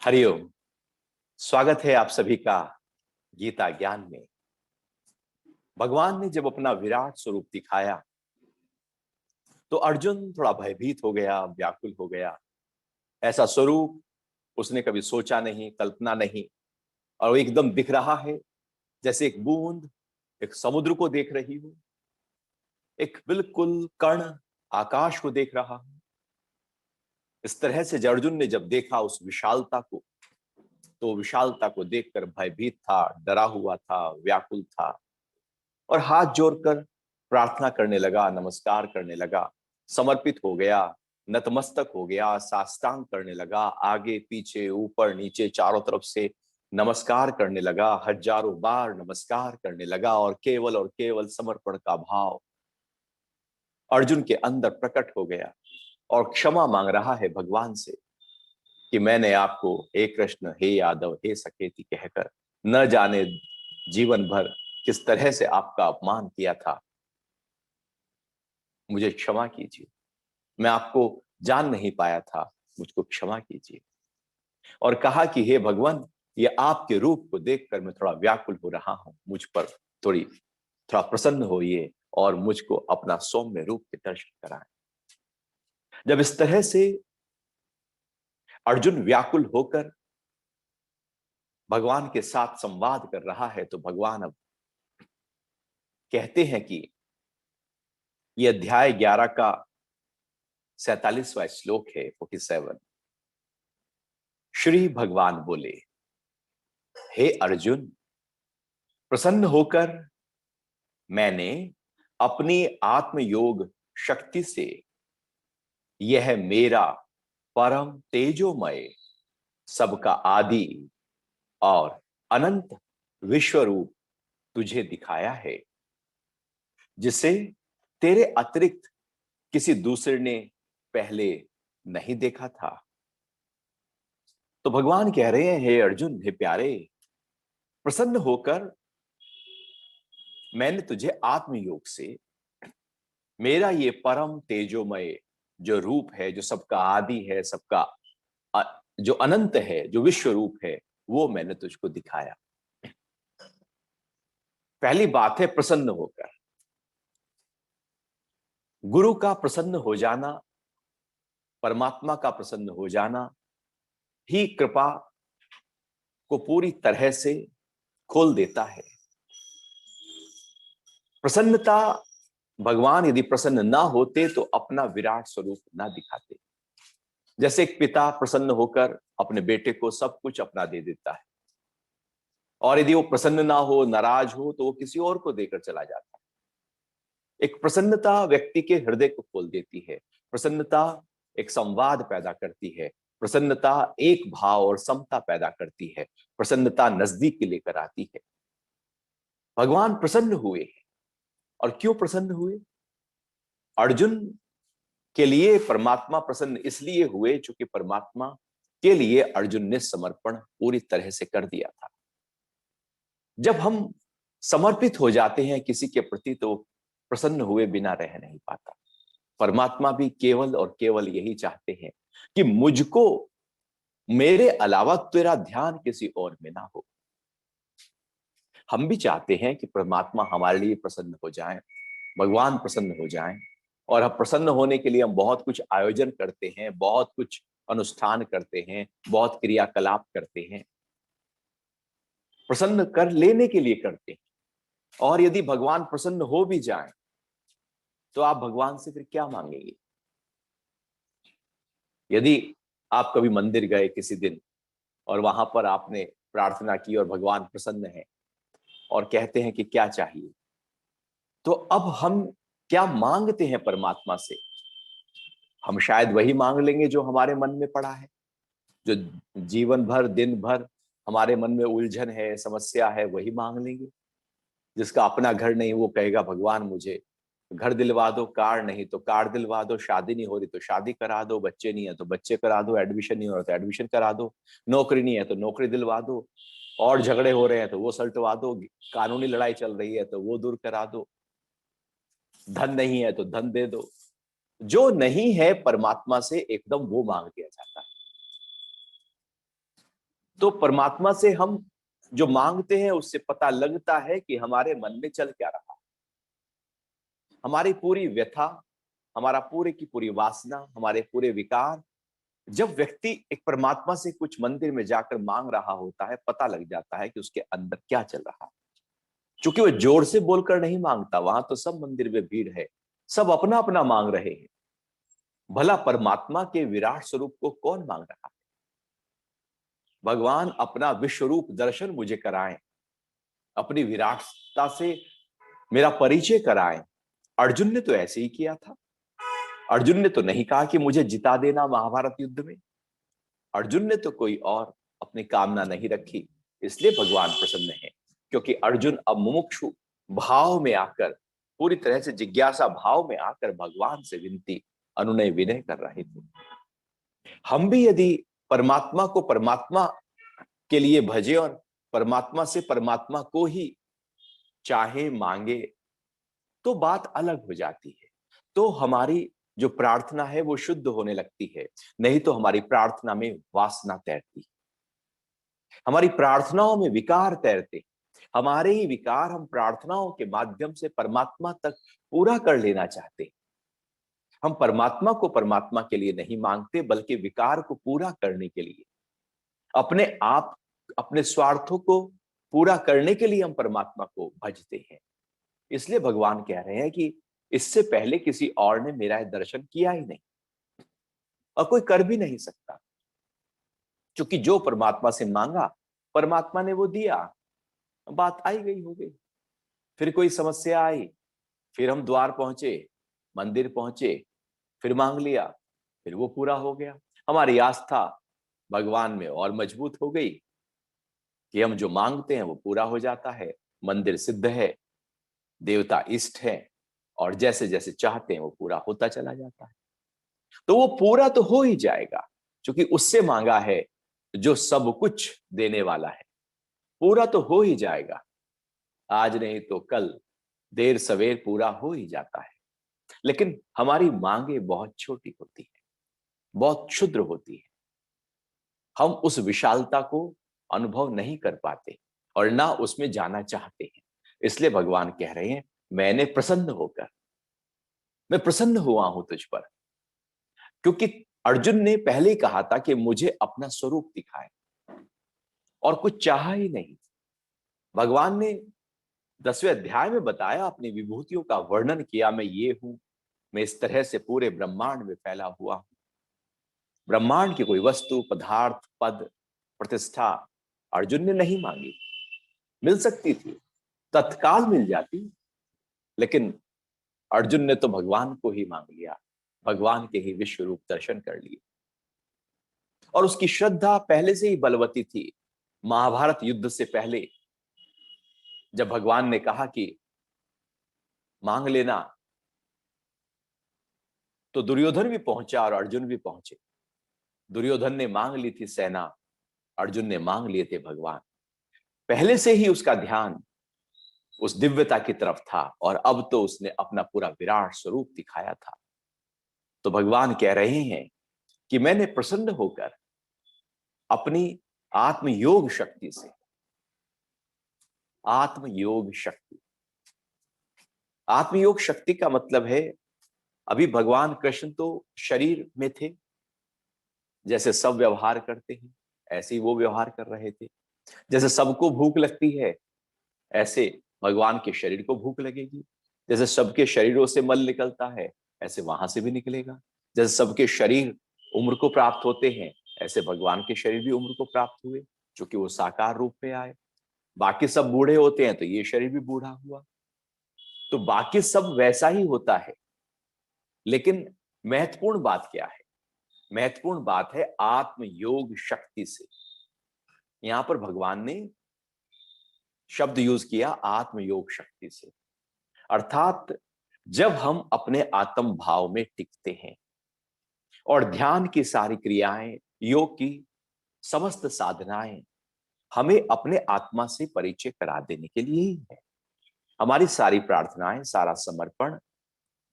हरिओम। स्वागत है आप सभी का गीता ज्ञान में। भगवान ने जब अपना विराट स्वरूप दिखाया तो अर्जुन थोड़ा भयभीत हो गया, व्याकुल हो गया। ऐसा स्वरूप उसने कभी सोचा नहीं, कल्पना नहीं। और वो एकदम दिख रहा है जैसे एक बूंद एक समुद्र को देख रही हो, एक बिल्कुल कण आकाश को देख रहा हो। इस तरह से जब अर्जुन ने जब देखा उस विशालता को, तो विशालता को देखकर भयभीत था, डरा हुआ था, व्याकुल था और हाथ जोड़कर प्रार्थना करने लगा, नमस्कार करने लगा, समर्पित हो गया, नतमस्तक हो गया, साष्टांग करने लगा, आगे पीछे ऊपर नीचे चारों तरफ से नमस्कार करने लगा, हजारों बार नमस्कार करने लगा और केवल समर्पण का भाव अर्जुन के अंदर प्रकट हो गया और क्षमा मांग रहा है भगवान से कि मैंने आपको हे कृष्ण, हे यादव, हे सकेती कहकर न जाने जीवन भर किस तरह से आपका अपमान किया था। मुझे क्षमा कीजिए, मैं आपको जान नहीं पाया था, मुझको क्षमा कीजिए। और कहा कि हे भगवान, ये आपके रूप को देखकर मैं थोड़ा व्याकुल हो रहा हूं, मुझ पर थोड़ा प्रसन्न होइए और मुझको अपना सौम्य रूप के दर्शन कराएं। जब इस तरह से अर्जुन व्याकुल होकर भगवान के साथ संवाद कर रहा है तो भगवान अब कहते हैं कि ये अध्याय 11 का 47वां श्लोक है, 47। श्री भगवान बोले, हे अर्जुन, प्रसन्न होकर मैंने अपनी आत्मयोग शक्ति से यह मेरा परम तेजोमय, सबका आदि और अनंत विश्व रूप तुझे दिखाया है, जिसे तेरे अतिरिक्त किसी दूसरे ने पहले नहीं देखा था। तो भगवान कह रहे हैं, हे अर्जुन, हे प्यारे, प्रसन्न होकर मैंने तुझे आत्मयोग से मेरा ये परम तेजोमय जो रूप है, जो सबका आदि है, सबका जो अनंत है, जो विश्व रूप है, वो मैंने तुझको दिखाया। पहली बात है प्रसन्न होकर। गुरु का प्रसन्न हो जाना, परमात्मा का प्रसन्न हो जाना ही कृपा को पूरी तरह से खोल देता है। प्रसन्नता, भगवान यदि प्रसन्न ना होते तो अपना विराट स्वरूप ना दिखाते। जैसे एक पिता प्रसन्न होकर अपने बेटे को सब कुछ अपना दे देता है, और यदि वो प्रसन्न ना हो, नाराज हो, तो वो किसी और को देकर चला जाता है। एक प्रसन्नता व्यक्ति के हृदय को खोल देती है। प्रसन्नता एक संवाद पैदा करती है। प्रसन्नता एक भाव और समता पैदा करती है। प्रसन्नता नजदीक लेकर आती है। भगवान प्रसन्न हुए हैं। और क्यों प्रसन्न हुए? अर्जुन के लिए परमात्मा प्रसन्न इसलिए हुए क्योंकि परमात्मा के लिए अर्जुन ने समर्पण पूरी तरह से कर दिया था। जब हम समर्पित हो जाते हैं किसी के प्रति तो प्रसन्न हुए बिना रह नहीं पाता। परमात्मा भी केवल और केवल यही चाहते हैं कि मुझको मेरे अलावा तेरा ध्यान किसी और में ना हो। हम भी चाहते हैं कि परमात्मा हमारे लिए प्रसन्न हो जाएं, भगवान प्रसन्न हो जाएं। और हम प्रसन्न होने के लिए हम बहुत कुछ आयोजन करते हैं, बहुत कुछ अनुष्ठान करते हैं, बहुत क्रियाकलाप करते हैं, प्रसन्न कर लेने के लिए करते हैं। और यदि भगवान प्रसन्न हो भी जाएं तो आप भगवान से फिर क्या मांगेंगे? यदि आप कभी मंदिर गए किसी दिन और वहां पर आपने प्रार्थना की और भगवान प्रसन्न है और कहते हैं कि क्या चाहिए, तो अब हम क्या मांगते हैं परमात्मा से? हम शायद वही मांग लेंगे जो हमारे मन में पड़ा है, जो जीवन भर दिन भर हमारे मन में उलझन है, समस्या है, वही मांग लेंगे। जिसका अपना घर नहीं वो कहेगा भगवान मुझे घर दिलवा दो, कार नहीं तो कार दिलवा दो, शादी नहीं हो रही तो शादी करा दो, बच्चे नहीं है तो बच्चे करा दो, एडमिशन नहीं हो रहा तो एडमिशन करा दो, नौकरी नहीं है तो नौकरी दिलवा दो, और झगड़े हो रहे हैं तो वो सलटवा दो, कानूनी लड़ाई चल रही है तो वो दूर करा दो, धन नहीं है तो धन दे दो। जो नहीं है परमात्मा से एकदम वो मांग लिया जाता है। तो परमात्मा से हम जो मांगते हैं उससे पता लगता है कि हमारे मन में चल क्या रहा है। हमारी पूरी व्यथा, हमारा पूरे की पूरी वासना, हमारे पूरे विकार, जब व्यक्ति एक परमात्मा से कुछ मंदिर में जाकर मांग रहा होता है, पता लग जाता है कि उसके अंदर क्या चल रहा है। क्योंकि वो जोर से बोलकर नहीं मांगता, वहां तो सब मंदिर में भीड़ है, सब अपना अपना मांग रहे हैं। भला परमात्मा के विराट स्वरूप को कौन मांग रहा है? भगवान अपना विश्व रूप दर्शन मुझे कराएं, अपनी विराटता से मेरा परिचय कराएं। अर्जुन ने तो ऐसे ही किया था। अर्जुन ने तो नहीं कहा कि मुझे जिता देना महाभारत युद्ध में। अर्जुन ने तो कोई और अपनी कामना नहीं रखी, इसलिए भगवान प्रसन्न है। क्योंकि अर्जुन अब मुमुक्षु भाव में आकर, पूरी तरह से जिज्ञासा भाव में आकर भगवान से विनती, अनुनय विनय कर रहे थे। हम भी यदि परमात्मा को परमात्मा के लिए भजे और परमात्मा से परमात्मा को ही चाहे मांगे, तो बात अलग हो जाती है। तो हमारी जो प्रार्थना है वो शुद्ध होने लगती है। नहीं तो हमारी प्रार्थना में वासना तैरती, हमारी प्रार्थनाओं में विकार तैरते, हमारे ही विकार हम प्रार्थनाओं के माध्यम से परमात्मा तक पूरा कर लेना चाहते। हम परमात्मा को परमात्मा के लिए नहीं मांगते, बल्कि विकार को पूरा करने के लिए, अपने आप, अपने स्वार्थों को पूरा करने के लिए हम परमात्मा को भजते हैं। इसलिए भगवान कह रहे हैं कि इससे पहले किसी और ने मेरा दर्शन किया ही नहीं और कोई कर भी नहीं सकता। क्योंकि जो परमात्मा से मांगा, परमात्मा ने वो दिया, बात आई गई हो गई। फिर कोई समस्या आई, फिर हम द्वार पहुंचे, मंदिर पहुंचे, फिर मांग लिया, फिर वो पूरा हो गया। हमारी आस्था भगवान में और मजबूत हो गई कि हम जो मांगते हैं वो पूरा हो जाता है। मंदिर सिद्ध है, देवता इष्ट है, और जैसे जैसे चाहते हैं वो पूरा होता चला जाता है। तो वो पूरा तो हो ही जाएगा, क्योंकि उससे मांगा है जो सब कुछ देने वाला है। पूरा तो हो ही जाएगा, आज नहीं तो कल, देर सवेर पूरा हो ही जाता है। लेकिन हमारी मांगे बहुत छोटी होती है, बहुत क्षुद्र होती है। हम उस विशालता को अनुभव नहीं कर पाते और ना उसमें जाना चाहते हैं। इसलिए भगवान कह रहे हैं, मैंने प्रसन्न होकर, मैं प्रसन्न हुआ हूं तुझ पर। क्योंकि अर्जुन ने पहले ही कहा था कि मुझे अपना स्वरूप दिखाए, और कुछ चाहा ही नहीं। भगवान ने 10वें अध्याय में बताया, अपनी विभूतियों का वर्णन किया, मैं ये हूं, मैं इस तरह से पूरे ब्रह्मांड में फैला हुआ हूं। ब्रह्मांड की कोई वस्तु, पदार्थ, पद, प्रतिष्ठा अर्जुन ने नहीं मांगी। मिल सकती थी, तत्काल मिल जाती, लेकिन अर्जुन ने तो भगवान को ही मांग लिया, भगवान के ही विश्व रूप दर्शन कर लिए। और उसकी श्रद्धा पहले से ही बलवती थी। महाभारत युद्ध से पहले जब भगवान ने कहा कि मांग लेना, तो दुर्योधन भी पहुंचा और अर्जुन भी पहुंचे। दुर्योधन ने मांग ली थी सेना, अर्जुन ने मांग लिए थे भगवान। पहले से ही उसका ध्यान उस दिव्यता की तरफ था, और अब तो उसने अपना पूरा विराट स्वरूप दिखाया था। तो भगवान कह रहे हैं कि मैंने प्रसन्न होकर अपनी आत्मयोग शक्ति से, आत्मयोग शक्ति, आत्मयोग शक्ति का मतलब है, अभी भगवान कृष्ण तो शरीर में थे, जैसे सब व्यवहार करते हैं ऐसे ही वो व्यवहार कर रहे थे। जैसे सबको भूख लगती है, ऐसे भगवान के शरीर को भूख लगेगी। जैसे सबके शरीरों से मल निकलता है, ऐसे वहां से भी निकलेगा। जैसे सबके शरीर उम्र को प्राप्त होते हैं, ऐसे भगवान के शरीर भी उम्र को प्राप्त हुए, क्योंकि वो साकार रूप में आए। बाकी सब बूढ़े होते हैं, तो ये शरीर भी बूढ़ा हुआ। तो बाकी सब वैसा ही होता है, लेकिन महत्वपूर्ण बात क्या है? महत्वपूर्ण बात है आत्मयोग शक्ति से। यहां पर भगवान ने शब्द यूज किया आत्मयोग शक्ति से, अर्थात जब हम अपने आत्म भाव में टिकते हैं, और ध्यान की सारी क्रियाएं, योग की समस्त साधनाएं हमें अपने आत्मा से परिचय करा देने के लिए ही है। हमारी सारी प्रार्थनाएं, सारा समर्पण,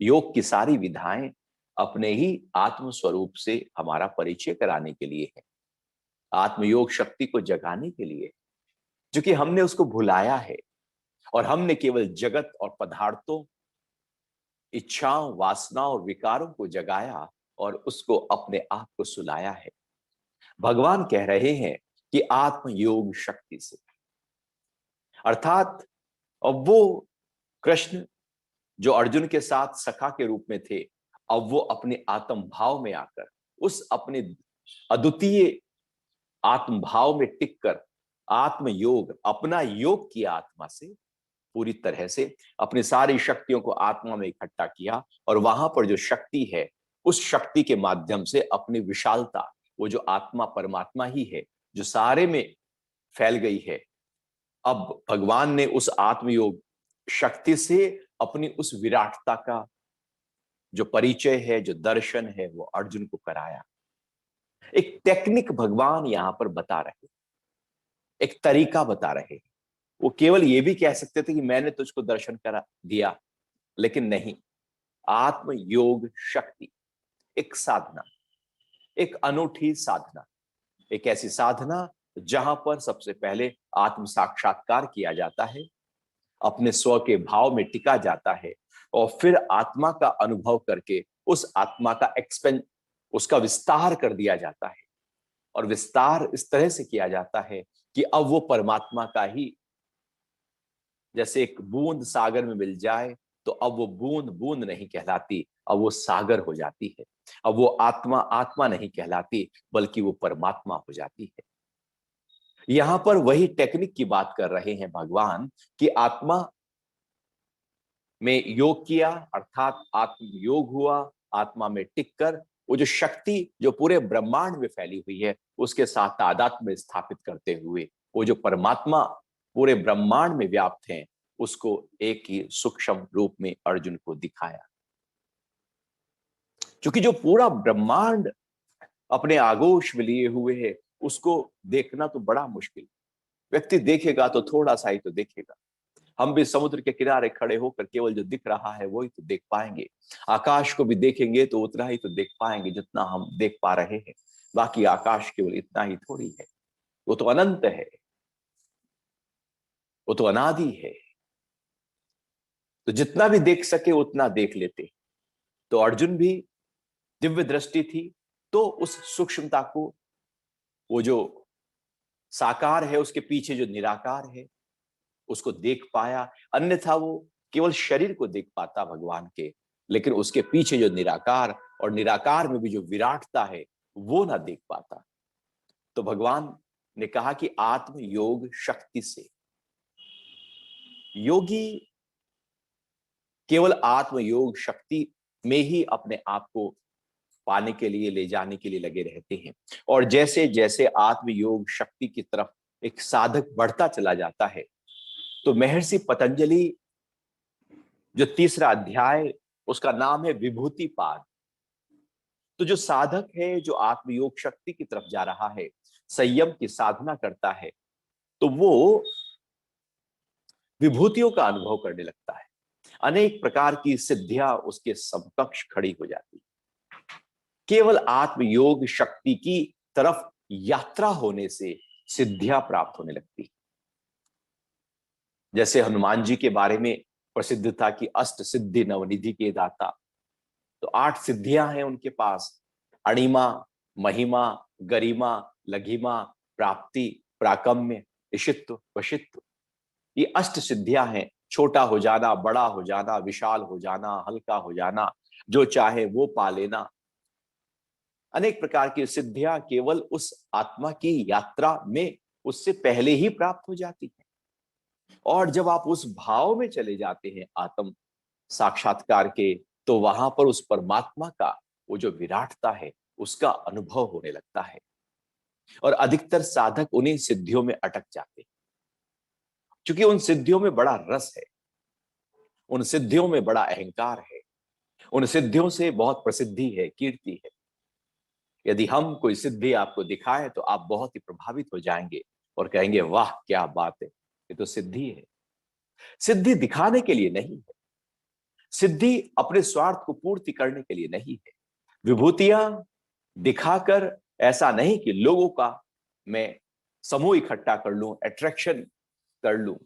योग की सारी विधाएं अपने ही आत्म स्वरूप से हमारा परिचय कराने के लिए है। आत्मयोग शक्ति को जगाने के लिए, जो कि हमने उसको भुलाया है और हमने केवल जगत और पदार्थों, इच्छाओं, वासनाओं और विकारों को जगाया और उसको अपने आप को सुलाया है। भगवान कह रहे हैं कि आत्मयोग शक्ति से, अर्थात अब वो कृष्ण जो अर्जुन के साथ सखा के रूप में थे, अब वो अपने आत्म भाव में आकर उस अपने अद्वितीय आत्म भाव में टिककर आत्मयोग, अपना योग किया आत्मा से, पूरी तरह से अपनी सारी शक्तियों को आत्मा में इकट्ठा किया और वहां पर जो शक्ति है उस शक्ति के माध्यम से अपनी विशालता, वो जो आत्मा परमात्मा ही है जो सारे में फैल गई है, अब भगवान ने उस आत्मयोग शक्ति से अपनी उस विराटता का जो परिचय है, जो दर्शन है, वो अर्जुन को कराया। एक टेक्निक भगवान यहां पर बता रहे, एक तरीका बता रहे। वो केवल ये भी कह सकते थे कि मैंने तुझको दर्शन करा दिया, लेकिन नहीं, आत्मयोग शक्ति एक साधना, एक अनूठी साधना, एक ऐसी साधना जहां पर सबसे पहले आत्म साक्षात्कार किया जाता है, अपने स्व के भाव में टिका जाता है और फिर आत्मा का अनुभव करके उस आत्मा का उसका विस्तार कर दिया जाता है। और विस्तार इस तरह से किया जाता है कि अब वो परमात्मा का ही, जैसे एक बूंद सागर में मिल जाए तो अब वो बूंद बूंद नहीं कहलाती, अब वो सागर हो जाती है। अब वो आत्मा आत्मा नहीं कहलाती, बल्कि वो परमात्मा हो जाती है। यहां पर वही टेक्निक की बात कर रहे हैं भगवान कि आत्मा में योग किया, अर्थात आत्म योग हुआ, आत्मा में टिककर वो जो शक्ति जो पूरे ब्रह्मांड में फैली हुई है उसके साथ तादात्म्य में स्थापित करते हुए वो जो परमात्मा पूरे ब्रह्मांड में व्याप्त हैं उसको एक ही सूक्ष्म रूप में अर्जुन को दिखाया। क्योंकि जो पूरा ब्रह्मांड अपने आगोश में लिए हुए है उसको देखना तो बड़ा मुश्किल, व्यक्ति देखेगा तो थोड़ा सा ही तो देखेगा। हम भी समुद्र के किनारे खड़े होकर केवल जो दिख रहा है वही तो देख पाएंगे, आकाश को भी देखेंगे तो उतना ही तो देख पाएंगे जितना हम देख पा रहे हैं। बाकी आकाश केवल इतना ही थोड़ी है, वो तो अनंत है, वो तो अनादि है। तो जितना भी देख सके उतना देख लेते। तो अर्जुन भी दिव्य दृष्टि थी तो उस सूक्ष्मता को, वो जो साकार है उसके पीछे जो निराकार है उसको देख पाया। अन्यथा वो केवल शरीर को देख पाता भगवान के, लेकिन उसके पीछे जो निराकार और निराकार में भी जो विराटता है वो ना देख पाता। तो भगवान ने कहा कि आत्म योग शक्ति से, योगी केवल आत्म योग शक्ति में ही अपने आप को पाने के लिए, ले जाने के लिए लगे रहते हैं। और जैसे जैसे आत्म योग शक्ति की तरफ एक साधक बढ़ता चला जाता है तो महर्षि पतंजलि जो तीसरा अध्याय उसका नाम है विभूति पाद। तो जो साधक है जो आत्मयोग शक्ति की तरफ जा रहा है, संयम की साधना करता है, तो वो विभूतियों का अनुभव करने लगता है। अनेक प्रकार की सिद्धियां उसके समकक्ष खड़ी हो जाती। केवल आत्मयोग शक्ति की तरफ यात्रा होने से सिद्धियां प्राप्त होने लगती। जैसे हनुमान जी के बारे में प्रसिद्ध था कि अष्ट सिद्धि नवनिधि के दाता, तो 8 सिद्धियां हैं उनके पास, अणिमा, महिमा, गरिमा, लघिमा, प्राप्ति, प्राकम्य, इशित्व, वशित्व। ये अष्ट सिद्धियां हैं। छोटा हो जाना, बड़ा हो जाना, विशाल हो जाना, हल्का हो जाना, जो चाहे वो पा लेना। अनेक प्रकार की सिद्धियां केवल उस आत्मा की यात्रा में उससे पहले ही प्राप्त हो जाती है। और जब आप उस भाव में चले जाते हैं आत्म साक्षात्कार के, तो वहां पर उस परमात्मा का वो जो विराटता है उसका अनुभव होने लगता है। और अधिकतर साधक उन्हीं सिद्धियों में अटक जाते हैं, क्योंकि उन सिद्धियों में बड़ा रस है, उन सिद्धियों में बड़ा अहंकार है, उन सिद्धियों से बहुत प्रसिद्धि है, कीर्ति है। यदि हम कोई सिद्धि आपको दिखाएं तो आप बहुत ही प्रभावित हो जाएंगे और कहेंगे वाह क्या बात है, ये तो सिद्धि है। सिद्धि दिखाने के लिए नहीं है, सिद्धि अपने स्वार्थ को पूर्ति करने के लिए नहीं है। विभूतियां दिखाकर ऐसा नहीं कि लोगों का मैं समूह इकट्ठा कर लूं, अट्रैक्शन कर लूं।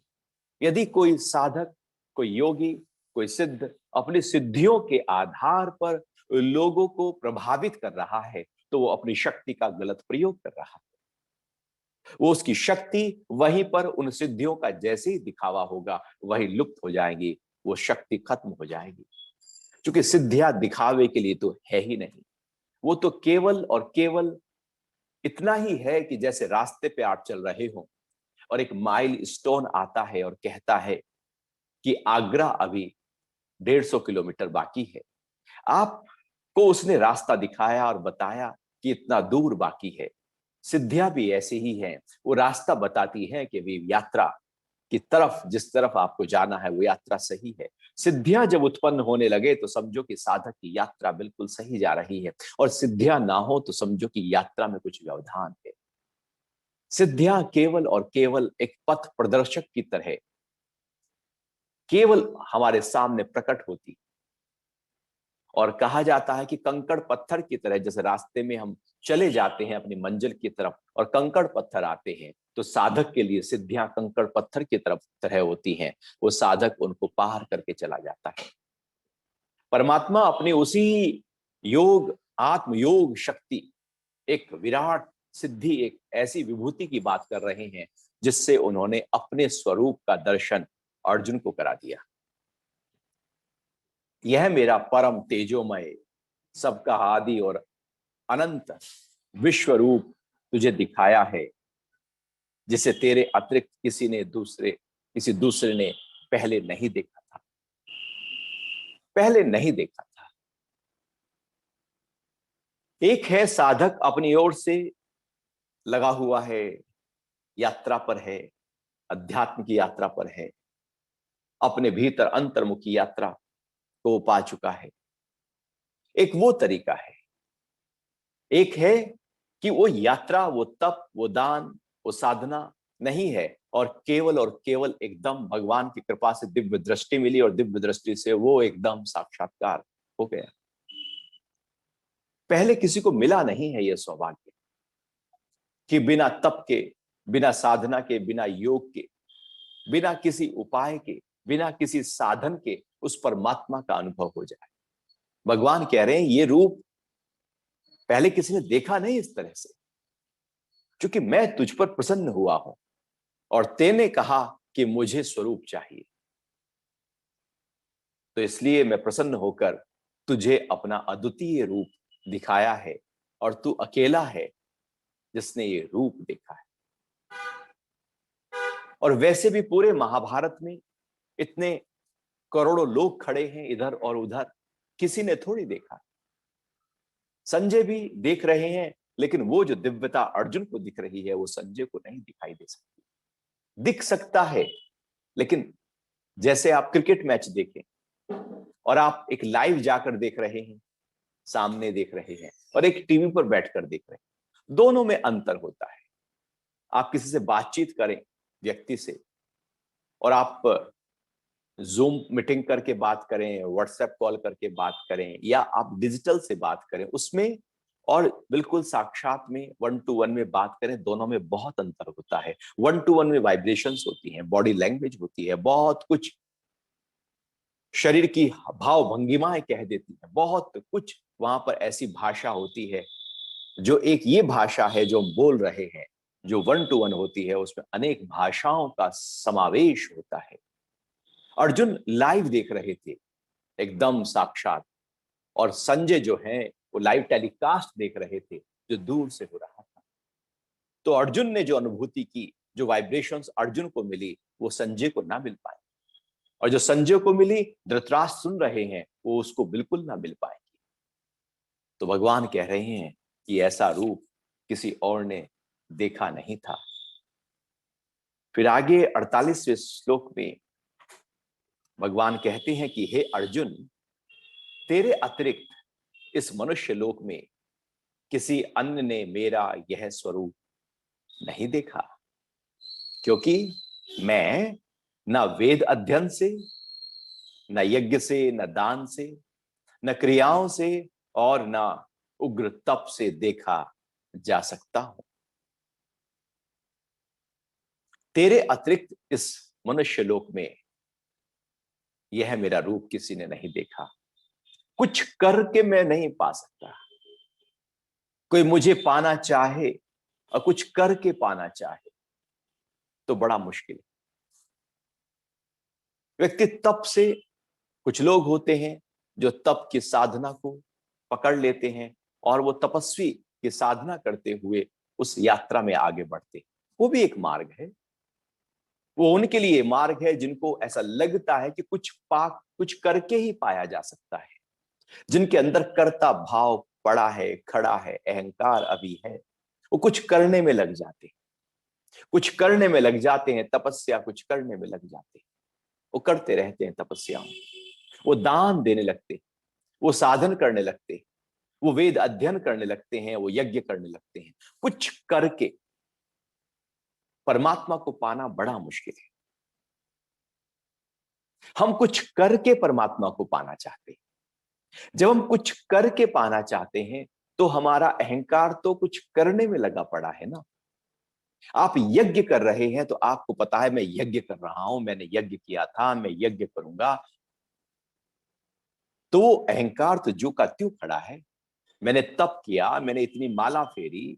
यदि कोई साधक, कोई योगी, कोई सिद्ध अपनी सिद्धियों के आधार पर लोगों को प्रभावित कर रहा है, तो वो अपनी शक्ति का गलत प्रयोग कर रहा है। वो उसकी शक्ति वहीं पर उन सिद्धियों का जैसे ही दिखावा होगा वही लुप्त हो जाएगी, वो शक्ति खत्म हो जाएगी। क्योंकि सिद्धियां दिखावे के लिए तो है ही नहीं, वो तो केवल और केवल इतना ही है कि जैसे रास्ते पे आप चल रहे हो और एक माइल स्टोन आता है और कहता है कि आगरा अभी 150 किलोमीटर बाकी है। आपको उसने रास्ता दिखाया और बताया कि इतना दूर बाकी है। सिद्धियां भी ऐसे ही हैं, वो रास्ता बताती हैं कि वे यात्रा की तरफ, जिस तरफ आपको जाना है वो यात्रा सही है। सिद्धियां जब उत्पन्न होने लगे तो समझो कि साधक की यात्रा बिल्कुल सही जा रही है, और सिद्धियां ना हो तो समझो कि यात्रा में कुछ व्यवधान है। सिद्धियां केवल और केवल एक पथ प्रदर्शक की तरह केवल हमारे सामने प्रकट होती, और कहा जाता है कि कंकड़ पत्थर की तरह, जैसे रास्ते में हम चले जाते हैं अपनी मंजिल की तरफ और कंकड़ पत्थर आते हैं, तो साधक के लिए सिद्धियां कंकड़ पत्थर की तरह होती हैं। वो साधक उनको पार करके चला जाता है। परमात्मा अपनी उसी योग, आत्मयोग शक्ति, एक विराट सिद्धि, एक ऐसी विभूति की बात कर रहे हैं जिससे उन्होंने अपने स्वरूप का दर्शन अर्जुन को करा दिया। यह मेरा परम तेजोमय, सबका आदि और अनंत विश्व रूप तुझे दिखाया है, जिसे तेरे अतिरिक्त किसी दूसरे ने पहले नहीं देखा था, पहले नहीं देखा था। एक है साधक अपनी ओर से लगा हुआ है, यात्रा पर है, अध्यात्म की यात्रा पर है, अपने भीतर अंतर्मुखी यात्रा को पा चुका है। एक वो तरीका है। एक है कि वो यात्रा, वो तप, वो दान, वो साधना नहीं है, और केवल एकदम भगवान की कृपा से दिव्य दृष्टि मिली और दिव्य दृष्टि से वो एकदम साक्षात्कार हो गया। पहले किसी को मिला नहीं है यह सौभाग्य कि बिना तप के, बिना साधना के, बिना योग के, बिना किसी उपाय के, बिना किसी साधन के उस परमात्मा का अनुभव हो जाए। भगवान कह रहे हैं ये रूप पहले किसी ने देखा नहीं इस तरह से, क्योंकि मैं तुझ पर प्रसन्न हुआ हूं और तेने कहा कि मुझे स्वरूप चाहिए, तो इसलिए मैं प्रसन्न होकर तुझे अपना अद्वितीय रूप दिखाया है, और तू अकेला है जिसने ये रूप देखा है। और वैसे भी पूरे महाभारत में इतने करोड़ों लोग खड़े हैं इधर और उधर, किसी ने थोड़ी देखा। संजय भी देख रहे हैं, लेकिन वो जो दिव्यता अर्जुन को दिख रही है वो संजय को नहीं दिखाई दे सकती। दिख सकता है, लेकिन जैसे आप क्रिकेट मैच देखें और आप एक लाइव जाकर देख रहे हैं, सामने देख रहे हैं, और एक टीवी पर बैठकर देख रहे हैं, दोनों में अंतर होता है। आप किसी से बातचीत करें व्यक्ति से, और आप जूम मीटिंग करके बात करें, व्हाट्सएप कॉल करके बात करें, या आप डिजिटल से बात करें, उसमें और बिल्कुल साक्षात में 1-to-1 में बात करें, दोनों में बहुत अंतर होता है। 1-to-1 में वाइब्रेशंस होती हैं, बॉडी लैंग्वेज होती है, बहुत कुछ शरीर की भाव भंगिमाएं कह देती है, बहुत कुछ वहां पर ऐसी भाषा होती है जो एक ये भाषा है जो हम बोल रहे हैं। जो 1-to-1 होती है उसमें अनेक भाषाओं का समावेश होता है। अर्जुन लाइव देख रहे थे, एकदम साक्षात, और संजय जो है वो लाइव टेलीकास्ट देख रहे थे जो दूर से हो रहा था। तो अर्जुन ने जो अनुभूति की, जो वाइब्रेशंस अर्जुन को मिली, वो संजय को ना मिल पाए, और जो संजय को मिली, धृतराष्ट्र सुन रहे हैं, वो उसको बिल्कुल ना मिल पाएगी। तो भगवान कह रहे हैं कि ऐसा रूप किसी और ने देखा नहीं था। फिर आगे 48वें श्लोक में भगवान कहते हैं कि हे अर्जुन, तेरे अतिरिक्त इस मनुष्य लोक में किसी अन्य ने मेरा यह स्वरूप नहीं देखा, क्योंकि मैं न वेद अध्ययन से, न यज्ञ से, न दान से, न क्रियाओं से, और न उग्र तप से देखा जा सकता हूं। तेरे अतिरिक्त इस मनुष्य लोक में यह मेरा रूप किसी ने नहीं देखा। कुछ करके मैं नहीं पा सकता। कोई मुझे पाना चाहे और कुछ करके पाना चाहे तो बड़ा मुश्किल है। व्यक्ति तप से, कुछ लोग होते हैं जो तप की साधना को पकड़ लेते हैं और वो तपस्वी की साधना करते हुए उस यात्रा में आगे बढ़ते हैं। वो भी एक मार्ग है। वो उनके लिए मार्ग है जिनको ऐसा लगता है कि कुछ करके ही पाया जा सकता है। जिनके अंदर कर्ता भाव पड़ा है, खड़ा है, अहंकार अभी है, वो कुछ करने में लग जाते हैं। कुछ करने में लग जाते हैं, तपस्या कुछ करने में लग जाते हैं। वो करते रहते हैं तपस्याओं, वो दान देने लगते हैं, वो साधन करने लगते हैं, वो वेद अध्ययन करने लगते हैं, वो यज्ञ करने लगते हैं। कुछ करके परमात्मा को पाना बड़ा मुश्किल है। हम कुछ करके परमात्मा को पाना चाहते हैं। जब हम कुछ करके पाना चाहते हैं तो हमारा अहंकार तो कुछ करने में लगा पड़ा है ना। आप यज्ञ कर रहे हैं तो आपको पता है मैं यज्ञ कर रहा हूं, मैंने यज्ञ किया था, मैं यज्ञ करूंगा। तो वो अहंकार तो जो का त्यों खड़ा है। मैंने तप किया, मैंने इतनी माला फेरी,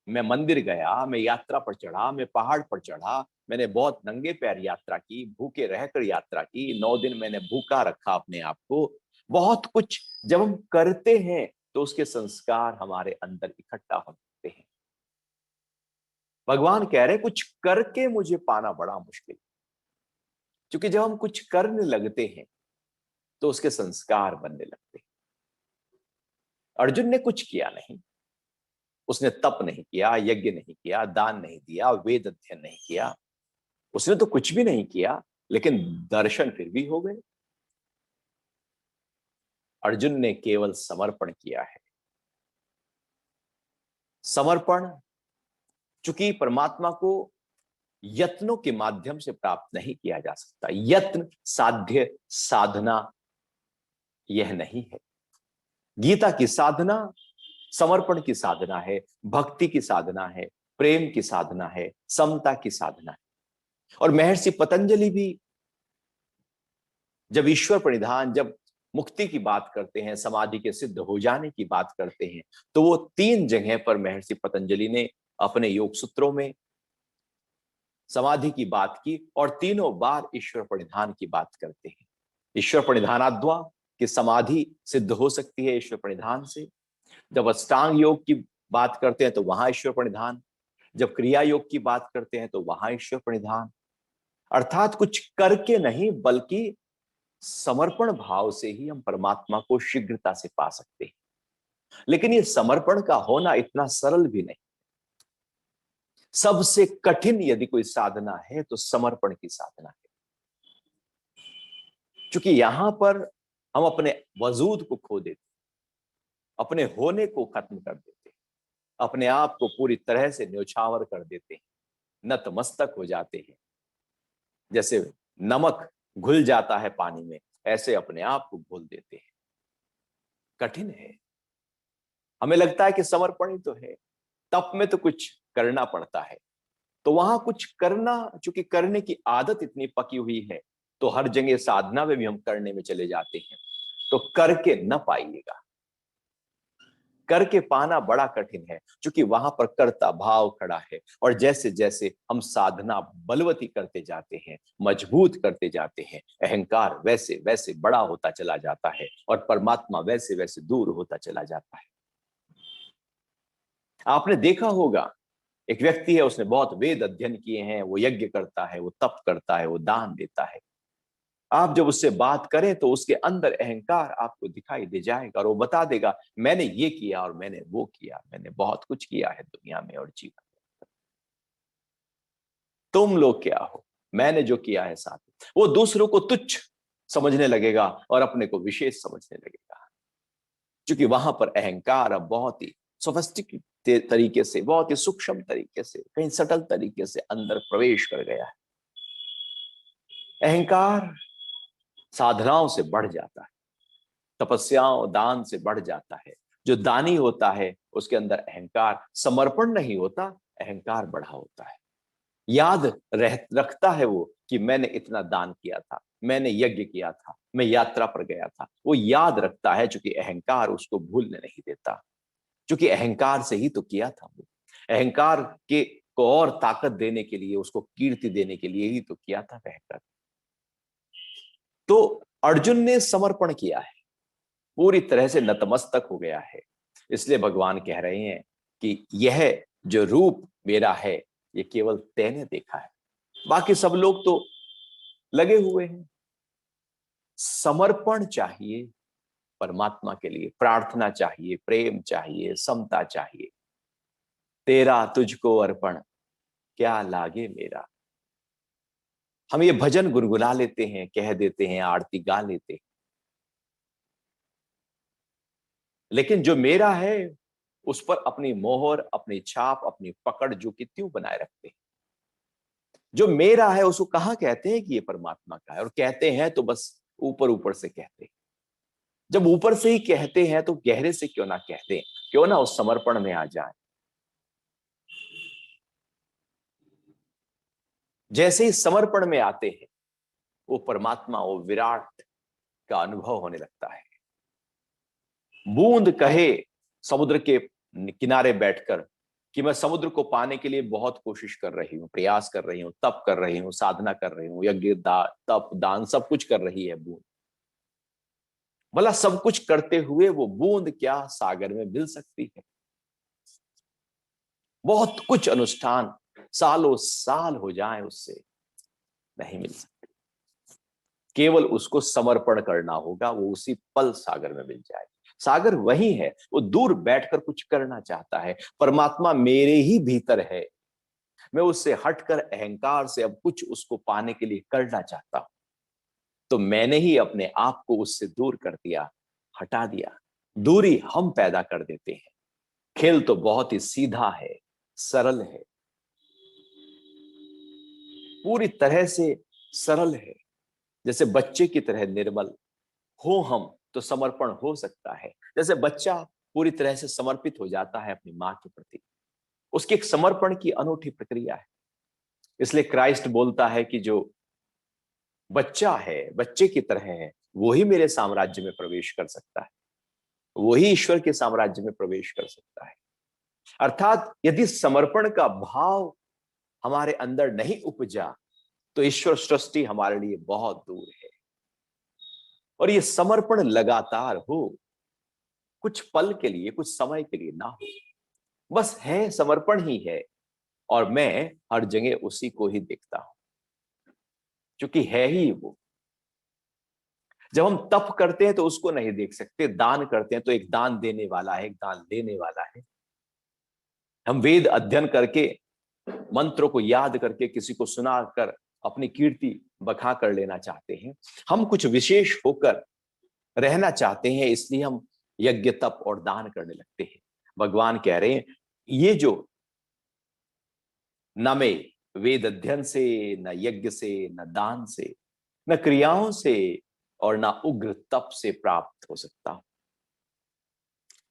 मैं मंदिर गया, मैं यात्रा पर चढ़ा, मैं पहाड़ पर चढ़ा, मैंने बहुत नंगे पैर यात्रा की, भूखे रहकर यात्रा की, 9 दिन मैंने भूखा रखा अपने आप को। बहुत कुछ जब हम करते हैं तो उसके संस्कार हमारे अंदर इकट्ठा होते हैं। भगवान कह रहे कुछ करके मुझे पाना बड़ा मुश्किल, क्योंकि जब हम कुछ करने लगते हैं तो उसके संस्कार बनने लगते हैं। अर्जुन ने कुछ किया नहीं, उसने तप नहीं किया, यज्ञ नहीं किया, दान नहीं दिया, वेद अध्ययन नहीं किया, उसने तो कुछ भी नहीं किया, लेकिन दर्शन फिर भी हो गए। अर्जुन ने केवल समर्पण किया है। समर्पण चूंकि परमात्मा को यत्नों के माध्यम से प्राप्त नहीं किया जा सकता, यत्न साध्य साधना यह नहीं है। गीता की साधना समर्पण की साधना है, भक्ति की साधना है, प्रेम की साधना है, समता की साधना है। और महर्षि पतंजलि भी जब ईश्वर प्रणिधान, जब मुक्ति की बात करते हैं, समाधि के सिद्ध हो जाने की बात करते हैं, तो वो 3 जगह पर महर्षि पतंजलि ने अपने योग सूत्रों में समाधि की बात की और तीनों बार ईश्वर प्रणिधान की बात करते हैं। ईश्वर प्रणिधानाद्वा कि समाधि सिद्ध हो सकती है ईश्वर प्रणिधान से। जब अष्टांग योग की बात करते हैं तो वहां ईश्वर प्रणिधान, जब क्रिया योग की बात करते हैं तो वहां ईश्वर प्रणिधान। अर्थात कुछ करके नहीं बल्कि समर्पण भाव से ही हम परमात्मा को शीघ्रता से पा सकते हैं। लेकिन ये समर्पण का होना इतना सरल भी नहीं। सबसे कठिन यदि कोई साधना है तो समर्पण की साधना है, क्योंकि यहां पर हम अपने वजूद को खो देते, अपने होने को खत्म कर देते, अपने आप को पूरी तरह से न्योछावर कर देते हैं, नतमस्तक हो जाते हैं। जैसे नमक घुल जाता है पानी में, ऐसे अपने आप को घोल देते हैं। कठिन है। हमें लगता है कि समर्पण ही तो है, तप में तो कुछ करना पड़ता है। तो वहां कुछ करना, चूंकि करने की आदत इतनी पकी हुई है तो हर जगह साधना में भी हम करने में चले जाते हैं, तो करके न पाइएगा। करके पाना बड़ा कठिन है, क्योंकि वहां पर कर्ता भाव खड़ा है। और जैसे जैसे हम साधना बलवती करते जाते हैं, मजबूत करते जाते हैं, अहंकार वैसे वैसे बड़ा होता चला जाता है और परमात्मा वैसे वैसे दूर होता चला जाता है। आपने देखा होगा, एक व्यक्ति है, उसने बहुत वेद अध्ययन किए हैं, वो यज्ञ करता है, वो तप करता है, वो दान देता है। आप जब उससे बात करें तो उसके अंदर अहंकार आपको दिखाई दे जाएगा और वो बता देगा मैंने ये किया और मैंने वो किया, मैंने बहुत कुछ किया है दुनिया में और जीवन में। तुम लोग क्या हो, मैंने जो किया है साथ। वो दूसरों को तुच्छ समझने लगेगा और अपने को विशेष समझने लगेगा, क्योंकि वहां पर अहंकार अब बहुत ही सोफिस्टिकेटेड तरीके से, बहुत ही सूक्ष्म तरीके से, कहीं सटल तरीके से अंदर प्रवेश कर गया है। अहंकार साधनाओं से बढ़ जाता है, तपस्याओं दान से बढ़ जाता है। जो दानी होता है उसके अंदर अहंकार, समर्पण नहीं होता, अहंकार बढ़ा होता है। याद रखता है वो कि मैंने इतना दान किया था, मैंने यज्ञ किया था, मैं यात्रा पर गया था, वो याद रखता है, क्योंकि अहंकार उसको भूलने नहीं देता, क्योंकि अहंकार से ही तो किया था वो। अहंकार के को और ताकत देने के लिए, उसको कीर्ति देने के लिए ही तो किया था अहंकार। तो अर्जुन ने समर्पण किया है, पूरी तरह से नतमस्तक हो गया है। इसलिए भगवान कह रहे हैं कि यह जो रूप मेरा है, ये केवल तैने देखा है, बाकी सब लोग तो लगे हुए हैं। समर्पण चाहिए परमात्मा के लिए, प्रार्थना चाहिए, प्रेम चाहिए, समता चाहिए। तेरा तुझको अर्पण, क्या लागे मेरा। हम ये भजन गुनगुना लेते हैं, कह देते हैं, आरती गा लेते हैं, लेकिन जो मेरा है उस पर अपनी मोहर, अपनी छाप, अपनी पकड़ जो कि त्यों बनाए रखते हैं। जो मेरा है उसको कहां कहते हैं कि ये परमात्मा का है, और कहते हैं तो बस ऊपर ऊपर से कहते हैं। जब ऊपर से ही कहते हैं तो गहरे से क्यों ना कहते हैं, क्यों ना उस समर्पण में आ जाए। जैसे ही समर्पण में आते हैं, वो परमात्मा, वो विराट का अनुभव होने लगता है। बूंद कहे समुद्र के किनारे बैठकर कि मैं समुद्र को पाने के लिए बहुत कोशिश कर रही हूं, प्रयास कर रही हूं, तप कर रही हूं, साधना कर रही हूं, यज्ञ तप दान सब कुछ कर रही है बूंद। भला सब कुछ करते हुए वो बूंद क्या सागर में मिल सकती है? बहुत कुछ अनुष्ठान सालों साल हो जाए, उससे नहीं मिल सकती। केवल उसको समर्पण करना होगा, वो उसी पल सागर में मिल जाए। सागर वही है, वो दूर बैठकर कुछ करना चाहता है। परमात्मा मेरे ही भीतर है, मैं उससे हटकर अहंकार से अब कुछ उसको पाने के लिए करना चाहता हूं, तो मैंने ही अपने आप को उससे दूर कर दिया, हटा दिया। दूरी हम पैदा कर देते हैं। खेल तो बहुत ही सीधा है, सरल है, पूरी तरह से सरल है। जैसे बच्चे की तरह निर्मल हो हम, तो समर्पण हो सकता है। जैसे बच्चा पूरी तरह से समर्पित हो जाता है अपनी मां के प्रति, उसकी एक समर्पण की अनूठी प्रक्रिया है। इसलिए क्राइस्ट बोलता है कि जो बच्चा है, बच्चे की तरह है, वो ही मेरे साम्राज्य में प्रवेश कर सकता है, वही ईश्वर के साम्राज्य में प्रवेश कर सकता है। अर्थात यदि समर्पण का भाव हमारे अंदर नहीं उपजा, तो ईश्वर सृष्टि हमारे लिए बहुत दूर है। और ये समर्पण लगातार हो, कुछ पल के लिए, कुछ समय के लिए ना हो, बस है, समर्पण ही है, और मैं हर जगह उसी को ही देखता हूं, क्योंकि है ही वो। जब हम तप करते हैं तो उसको नहीं देख सकते, दान करते हैं तो एक दान देने वाला है, एक दान लेने वाला है। हम वेद अध्ययन करके, मंत्रों को याद करके, किसी को सुनाकर अपनी कीर्ति बखा कर लेना चाहते हैं। हम कुछ विशेष होकर रहना चाहते हैं, इसलिए हम यज्ञ तप और दान करने लगते हैं। भगवान कह रहे हैं, ये जो न मैं वेद अध्ययन से, न यज्ञ से, न दान से, न क्रियाओं से, और न उग्र तप से प्राप्त हो सकता।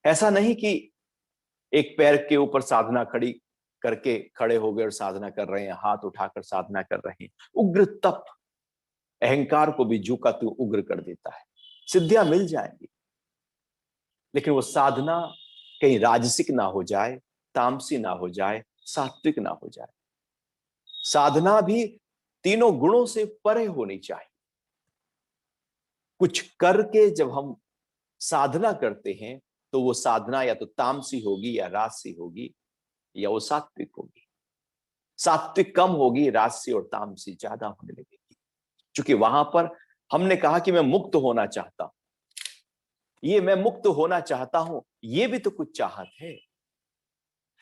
ऐसा नहीं कि एक पैर के ऊपर साधना खड़ी करके खड़े हो गए और साधना कर रहे हैं, हाथ उठाकर साधना कर रहे हैं। उग्र तप अहंकार को भी जू का तू उग्र कर देता है। सिद्धियां मिल जाएंगी, लेकिन वो साधना कहीं राजसिक ना हो जाए, तामसी ना हो जाए, सात्विक ना हो जाए। साधना भी तीनों गुणों से परे होनी चाहिए। कुछ करके जब हम साधना करते हैं, तो वो साधना या तो तामसी होगी या राजसी होगी, या वो सात्विक होगी। सात्विक कम होगी, राजसी और तामसी ज्यादा होने लगेगी, क्योंकि वहां पर हमने कहा कि मैं मुक्त होना चाहता हूं। ये मैं मुक्त होना चाहता हूं, ये भी तो कुछ चाहत है।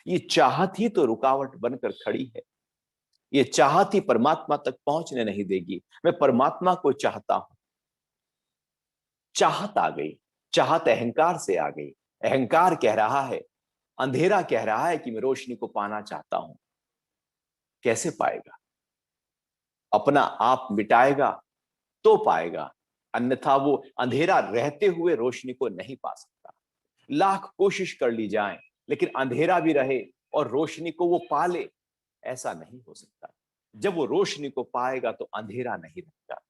ये चाहत ही तो रुकावट बनकर खड़ी है। ये चाहत ही परमात्मा तक पहुंचने नहीं देगी। मैं परमात्मा को चाहता हूं, चाहत आ गई, चाहत अहंकार से आ गई। अहंकार कह रहा है, अंधेरा कह रहा है कि मैं रोशनी को पाना चाहता हूं। कैसे पाएगा? अपना आप मिटाएगा तो पाएगा, अन्यथा वो अंधेरा रहते हुए रोशनी को नहीं पा सकता। लाख कोशिश कर ली जाए, लेकिन अंधेरा भी रहे और रोशनी को वो पाले, ऐसा नहीं हो सकता। जब वो रोशनी को पाएगा तो अंधेरा नहीं रहेगा।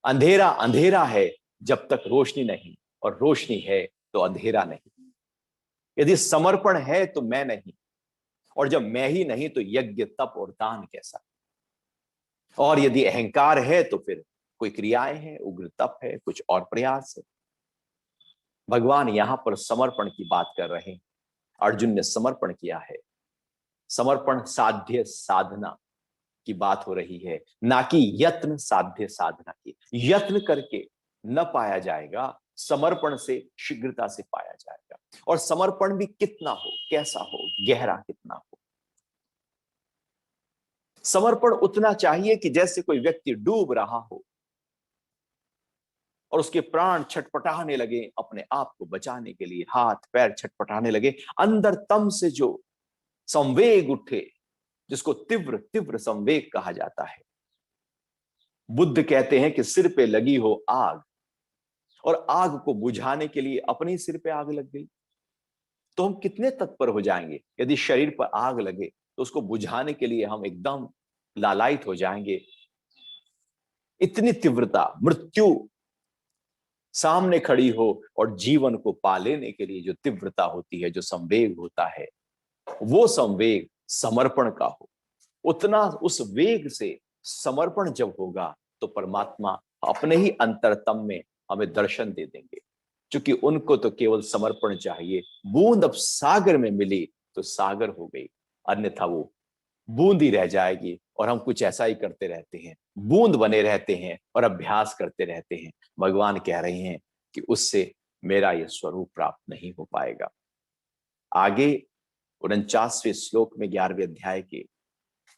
अंधेरा अंधेरा है जब तक रोशनी नहीं, और रोशनी है तो अंधेरा नहीं। यदि समर्पण है तो मैं नहीं, और जब मैं ही नहीं तो यज्ञ तप और दान कैसा। और यदि अहंकार है तो फिर कोई क्रियाएं हैं, उग्र तप है, कुछ और प्रयास है। भगवान यहां पर समर्पण की बात कर रहे हैं। अर्जुन ने समर्पण किया है। समर्पण साध्य साधना की बात हो रही है, ना कि यत्न साध्य साधना की। यत्न करके न पाया जाएगा, समर्पण से शीघ्रता से पाया जाएगा। और समर्पण भी कितना हो, कैसा हो, गहरा कितना हो। समर्पण उतना चाहिए कि जैसे कोई व्यक्ति डूब रहा हो और उसके प्राण छटपटाने लगे, अपने आप को बचाने के लिए हाथ पैर छटपटाने लगे, अंदर तम से जो संवेग उठे, जिसको तीव्र तीव्र संवेग कहा जाता है। बुद्ध कहते हैं कि सिर पे लगी हो आग, और आग को बुझाने के लिए अपने सिर पे आग लग गई, तो हम कितने तत्पर हो जाएंगे। यदि शरीर पर आग लगे तो उसको बुझाने के लिए हम एकदम लालायित हो जाएंगे। इतनी तीव्रता, मृत्यु सामने खड़ी हो और जीवन को पा लेने के लिए जो तीव्रता होती है, जो संवेग होता है, वो संवेग समर्पण का हो। उतना उस वेग से समर्पण जब होगा तो परमात्मा अपने ही अंतरतम में हमें दर्शन दे देंगे। क्योंकि उनको तो केवल समर्पण चाहिए। बूंद अब सागर में मिली तो सागर हो गई, अन्यथा वो बूंद ही रह जाएगी। और हम कुछ ऐसा ही करते रहते हैं, बूंद बने रहते हैं और अभ्यास करते रहते हैं। भगवान कह रहे हैं कि उससे मेरा यह स्वरूप प्राप्त नहीं हो पाएगा। आगे 49वें श्लोक में 11वें अध्याय के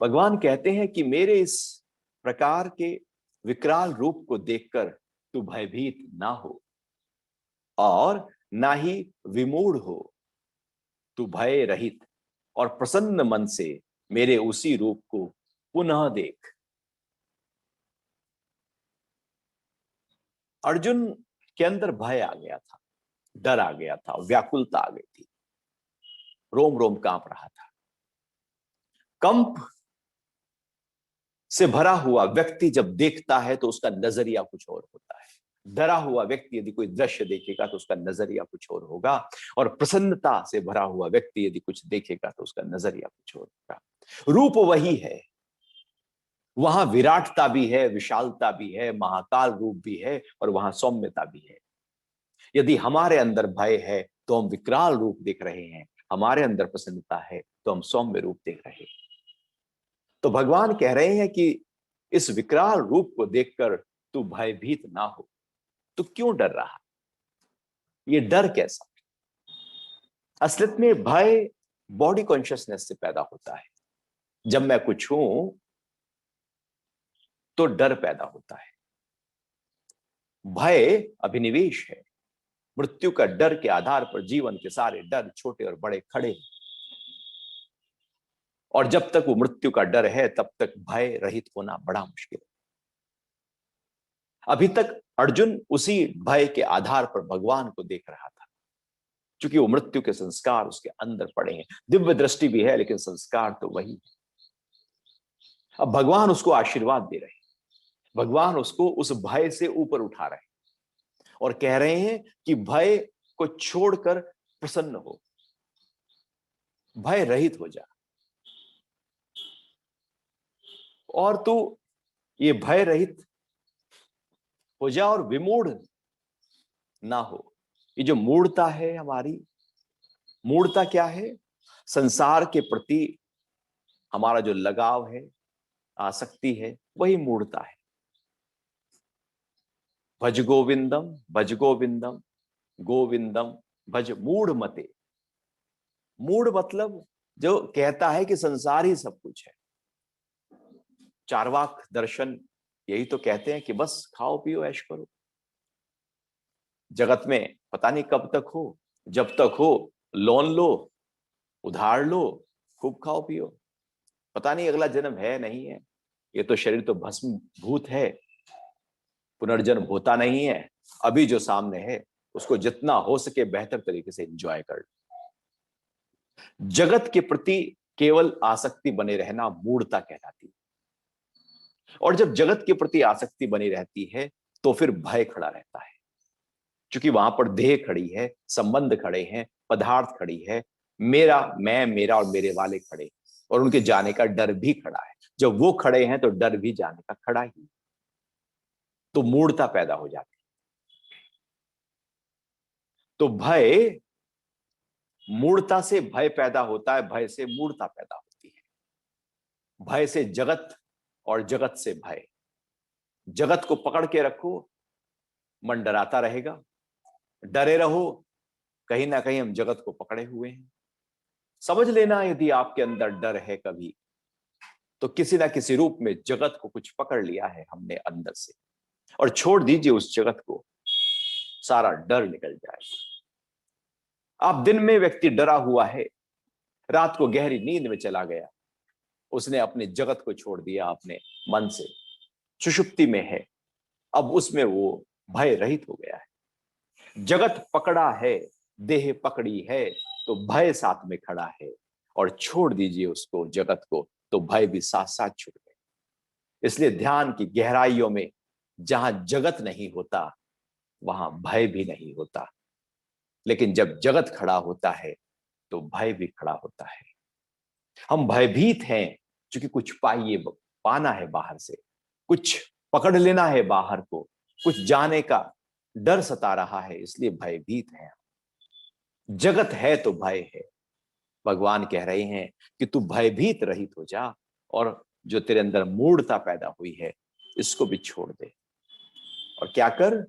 भगवान कहते हैं कि मेरे इस प्रकार के विकराल रूप को देखकर तू भयभीत ना हो और ना ही विमूढ़ हो। तू भय रहित और प्रसन्न मन से मेरे उसी रूप को पुनः देख। अर्जुन के अंदर भय आ गया था, डर आ गया था, व्याकुलता आ गई थी, रोम रोम कांप रहा था। कंप से भरा हुआ व्यक्ति जब देखता है तो उसका नजरिया कुछ और होता है। डरा हुआ व्यक्ति यदि कोई दृश्य देखेगा तो उसका नजरिया कुछ और होगा, और प्रसन्नता से भरा हुआ व्यक्ति यदि कुछ देखेगा तो उसका नजरिया कुछ और होगा। रूप वही है, वहां विराटता भी है, विशालता भी है, महाकाल रूप भी है, और वहां सौम्यता भी है। यदि हमारे अंदर भय है तो हम विकराल रूप देख रहे हैं, हमारे अंदर प्रसन्नता है तो हम सौम्य रूप देख रहे हैं। तो भगवान कह रहे हैं कि इस विकराल रूप को देखकर तू भयभीत ना हो। तो क्यों डर रहा? ये डर कैसा? असलियत में भय बॉडी कॉन्शियसनेस से पैदा होता है। जब मैं कुछ हूं तो डर पैदा होता है। भय अभिनिवेश है। मृत्यु का डर के आधार पर जीवन के सारे डर छोटे और बड़े खड़े हैं। और जब तक वो मृत्यु का डर है तब तक भय रहित होना बड़ा मुश्किल है। अभी तक अर्जुन उसी भय के आधार पर भगवान को देख रहा था, क्योंकि वो मृत्यु के संस्कार उसके अंदर पड़े हैं। दिव्य दृष्टि भी है लेकिन संस्कार तो वही है। अब भगवान उसको आशीर्वाद दे रहे हैं, भगवान उसको उस भय से ऊपर उठा रहे हैं और कह रहे हैं कि भय को छोड़कर प्रसन्न हो, भय रहित हो जा, और तू ये भय रहित हो जा और विमूढ़ ना हो। ये जो मूढ़ता है हमारी, मूढ़ता क्या है? संसार के प्रति हमारा जो लगाव है, आसक्ति है, वही मूढ़ता है। भज गोविंदम, भज गोविंदम, गोविंदम भज मूढ़ मते। मूढ़ मतलब जो कहता है कि संसार ही सब कुछ है। चार्वाक दर्शन यही तो कहते हैं कि बस खाओ पियो ऐश करो। जगत में पता नहीं कब तक हो, जब तक हो लोन लो, उधार लो, खूब खाओ पियो। पता नहीं अगला जन्म है नहीं है, ये तो शरीर तो भस्म भूत है, पुनर्जन्म होता नहीं है। अभी जो सामने है उसको जितना हो सके बेहतर तरीके से एंजॉय कर। जगत के प्रति केवल आसक्ति बने रहना मूढ़ता कहलाती है। और जब जगत के प्रति आसक्ति बनी रहती है तो फिर भय खड़ा रहता है, क्योंकि वहां पर देह खड़ी है, संबंध खड़े हैं, पदार्थ खड़ी है, मेरा, मैं, मेरा और मेरे वाले खड़े, और उनके जाने का डर भी खड़ा है। जब वो खड़े हैं तो डर भी जाने का खड़ा ही, तो मूढ़ता पैदा हो जाती है। तो भय, मूढ़ता से भय पैदा होता है, भय से मूढ़ता पैदा होती है, भय से जगत और जगत से भय। जगत को पकड़ के रखो, मन डराता रहेगा, डरे रहो, कहीं ना कहीं हम जगत को पकड़े हुए हैं। समझ लेना, यदि आपके अंदर डर है कभी, तो किसी ना किसी रूप में जगत को कुछ पकड़ लिया है हमने अंदर से, और छोड़ दीजिए उस जगत को, सारा डर निकल जाएगा। आप दिन में व्यक्ति डरा हुआ है, रात को गहरी नींद में चला गया, उसने अपने जगत को छोड़ दिया अपने मन से, सुषुप्ति में है, अब उसमें वो भय रहित हो गया है। जगत पकड़ा है, देह पकड़ी है, तो भय साथ में खड़ा है, और छोड़ दीजिए उसको, जगत को, तो भय भी साथ साथ छूट गए। इसलिए ध्यान की गहराइयों में जहां जगत नहीं होता वहां भय भी नहीं होता, लेकिन जब जगत खड़ा होता है तो भय भी खड़ा होता है। हम भयभीत हैं क्योंकि कुछ पाना है बाहर से, कुछ पकड़ लेना है बाहर को, कुछ जाने का डर सता रहा है, इसलिए भयभीत हैं। जगत है तो भय है। भगवान कह रहे हैं कि तू भयभीत रहित हो जा, और जो तेरे अंदर मूढ़ता पैदा हुई है इसको भी छोड़ दे, और क्या कर,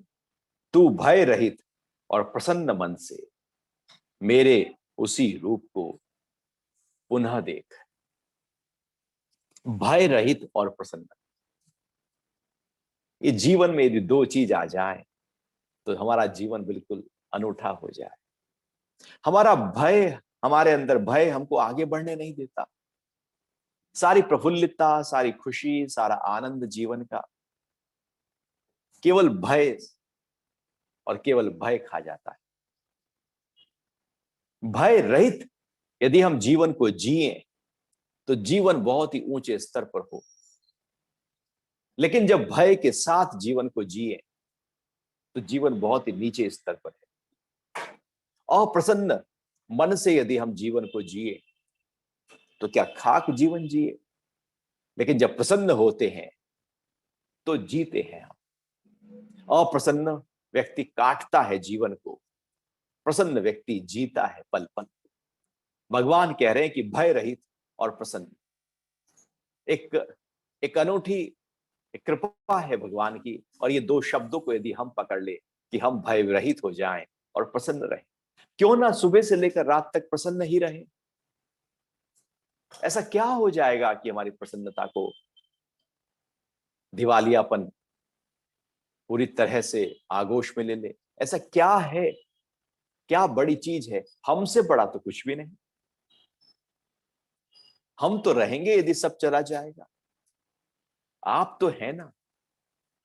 तू भय रहित और प्रसन्न मन से मेरे उसी रूप को पुनः देख। भय रहित और प्रसन्न, ये जीवन में यदि दो चीज आ जाए तो हमारा जीवन बिल्कुल अनूठा हो जाए। हमारा भय, हमारे अंदर भय हमको आगे बढ़ने नहीं देता। सारी प्रफुल्लता, सारी खुशी, सारा आनंद जीवन का केवल भय, और केवल भय खा जाता है। भय रहित यदि हम जीवन को जिए तो जीवन बहुत ही ऊंचे स्तर पर हो, लेकिन जब भय के साथ जीवन को जिए तो जीवन बहुत ही नीचे स्तर पर है। अप्रसन्न मन से यदि हम जीवन को जिए तो क्या खाक जीवन जिए, लेकिन जब प्रसन्न होते हैं तो जीते हैं हम। अप्रसन्न व्यक्ति काटता है जीवन को, प्रसन्न व्यक्ति जीता है पल पल। भगवान कह रहे हैं कि भय रहित और प्रसन्न, एक एक अनूठी एक कृपा है भगवान की, और ये दो शब्दों को यदि हम पकड़ ले कि हम भय रहित हो जाएं और प्रसन्न रहें, क्यों ना सुबह से लेकर रात तक प्रसन्न ही रहें। ऐसा क्या हो जाएगा कि हमारी प्रसन्नता को दिवालियापन पूरी तरह से आगोश में ले ले? ऐसा क्या है, क्या बड़ी चीज है? हमसे बड़ा तो कुछ भी नहीं। हम तो रहेंगे यदि सब चला जाएगा, आप तो है ना।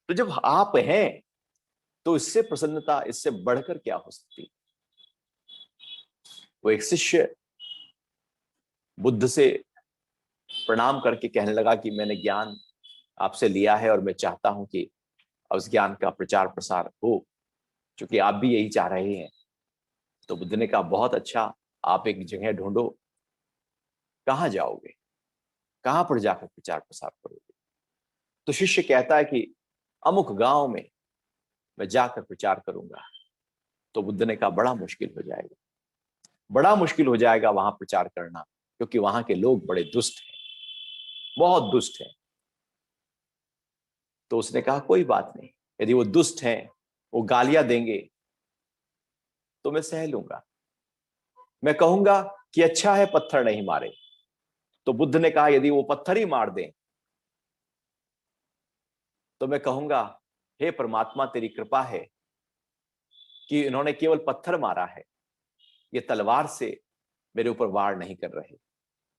तो जब आप हैं तो इससे प्रसन्नता, इससे बढ़कर क्या हो सकती? वो एक शिष्य बुद्ध से प्रणाम करके कहने लगा कि मैंने ज्ञान आपसे लिया है और मैं चाहता हूं कि उस ज्ञान का प्रचार प्रसार हो, क्योंकि आप भी यही चाह रहे हैं। तो बुद्ध ने कहा बहुत अच्छा, आप एक जगह ढूंढो, कहां जाओगे, कहां पर जाकर प्रचार प्रसार करोगे? तो शिष्य कहता है कि अमुक गांव में मैं जाकर प्रचार करूंगा। तो बुद्ध ने कहा बड़ा मुश्किल हो जाएगा, बड़ा मुश्किल हो जाएगा वहां प्रचार करना, क्योंकि वहां के लोग बड़े दुष्ट हैं, बहुत दुष्ट हैं। तो उसने कहा कोई बात नहीं, यदि वो दुष्ट हैं, वो गालियां देंगे तो मैं सह लूंगा। मैं कहूंगा कि अच्छा है पत्थर नहीं मारे। तो बुद्ध ने कहा यदि वो पत्थर ही मार दें तो मैं कहूंगा हे परमात्मा तेरी कृपा है कि इन्होंने केवल पत्थर मारा है, ये तलवार से मेरे ऊपर वार नहीं कर रहे।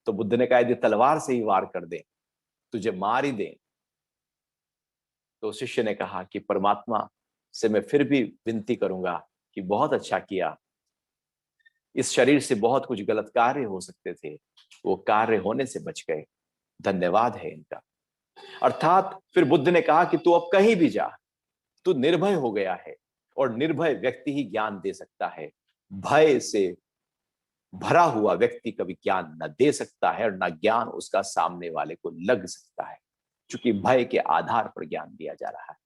तो बुद्ध ने कहा यदि तलवार से ही वार कर दें, तुझे मार ही दें, तो शिष्य ने कहा कि परमात्मा से मैं फिर भी विनती करूंगा कि बहुत अच्छा किया, इस शरीर से बहुत कुछ गलत कार्य हो सकते थे, वो कार्य होने से बच गए, धन्यवाद है इनका। अर्थात फिर बुद्ध ने कहा कि तू अब कहीं भी जा, तू निर्भय हो गया है, और निर्भय व्यक्ति ही ज्ञान दे सकता है। भय से भरा हुआ व्यक्ति कभी ज्ञान न दे सकता है, और न ज्ञान उसका सामने वाले को लग सकता है, क्योंकि भय के आधार पर ज्ञान दिया जा रहा है।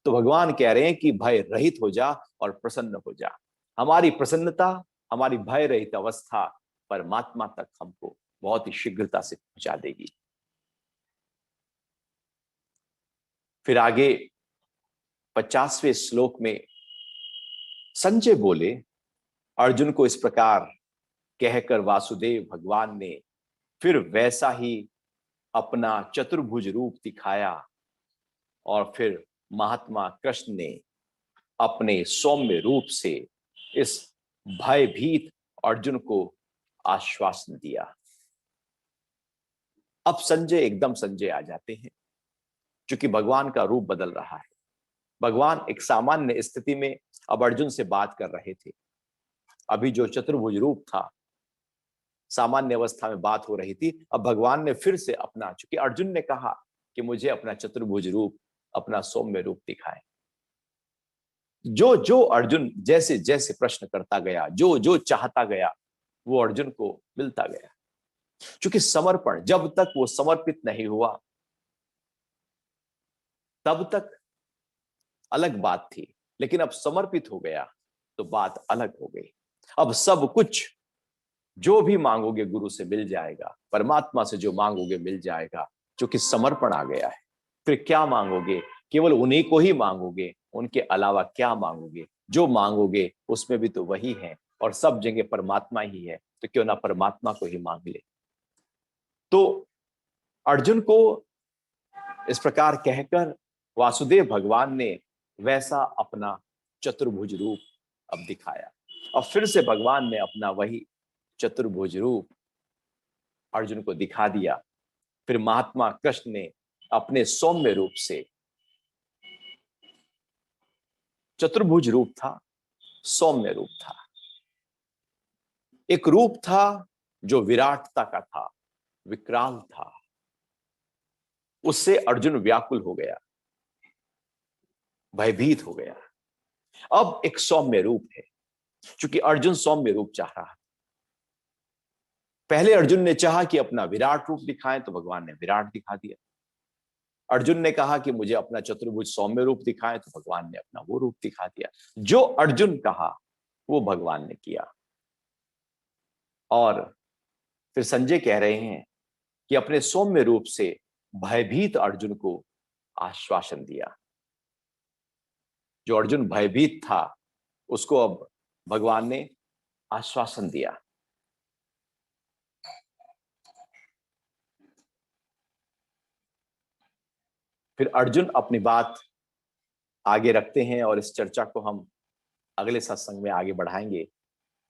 तो भगवान कह रहे हैं कि भय रहित हो जा और प्रसन्न हो जा। हमारी प्रसन्नता, हमारी भय रहित अवस्था परमात्मा तक हमको बहुत ही शीघ्रता से पहुंचा देगी। फिर आगे 50वें श्लोक में संजय बोले, अर्जुन को इस प्रकार कहकर वासुदेव भगवान ने फिर वैसा ही अपना चतुर्भुज रूप दिखाया, और फिर महात्मा कृष्ण ने अपने सौम्य रूप से इस भयभीत अर्जुन को आश्वासन दिया। अब संजय एकदम संजय आ जाते हैं, क्योंकि भगवान का रूप बदल रहा है। भगवान एक सामान्य स्थिति में अब अर्जुन से बात कर रहे थे। अभी जो चतुर्भुज रूप था, सामान्य अवस्था में बात हो रही थी, अब भगवान ने फिर से अपना, चूंकि अर्जुन ने कहा कि मुझे अपना चतुर्भुज रूप, अपना सौम्य रूप दिखाए। जो जो अर्जुन जैसे जैसे प्रश्न करता गया, जो जो चाहता गया, वो अर्जुन को मिलता गया। क्योंकि समर्पण, जब तक वो समर्पित नहीं हुआ तब तक अलग बात थी, लेकिन अब समर्पित हो गया तो बात अलग हो गई। अब सब कुछ जो भी मांगोगे गुरु से मिल जाएगा, परमात्मा से जो मांगोगे मिल जाएगा, क्योंकि समर्पण आ गया है। फिर क्या मांगोगे? केवल उन्हीं को ही मांगोगे, उनके अलावा क्या मांगोगे? जो मांगोगे उसमें भी तो वही है, और सब जगह परमात्मा ही है, तो क्यों ना परमात्मा को ही मांग ले। तो अर्जुन को इस प्रकार कहकर वासुदेव भगवान ने वैसा अपना चतुर्भुज रूप अब दिखाया, और फिर से भगवान ने अपना वही चतुर्भुज रूप अर्जुन को दिखा दिया। फिर महात्मा कृष्ण ने अपने सौम्य रूप से, चतुर्भुज रूप था, सौम्य रूप था, एक रूप था जो विराटता का था, विकराल था, उससे अर्जुन व्याकुल हो गया, भयभीत हो गया। अब एक सौम्य रूप है, क्योंकि अर्जुन सौम्य रूप चाह रहा है। पहले अर्जुन ने चाहा कि अपना विराट रूप दिखाएं, तो भगवान ने विराट दिखा दिया। अर्जुन ने कहा कि मुझे अपना चतुर्भुज सौम्य रूप दिखाएं, तो भगवान ने अपना वो रूप दिखा दिया। जो अर्जुन कहा वो भगवान ने किया। और फिर संजय कह रहे हैं कि अपने सौम्य रूप से भयभीत अर्जुन को आश्वासन दिया। जो अर्जुन भयभीत था उसको अब भगवान ने आश्वासन दिया। फिर अर्जुन अपनी बात आगे रखते हैं, और इस चर्चा को हम अगले सत्संग में आगे बढ़ाएंगे।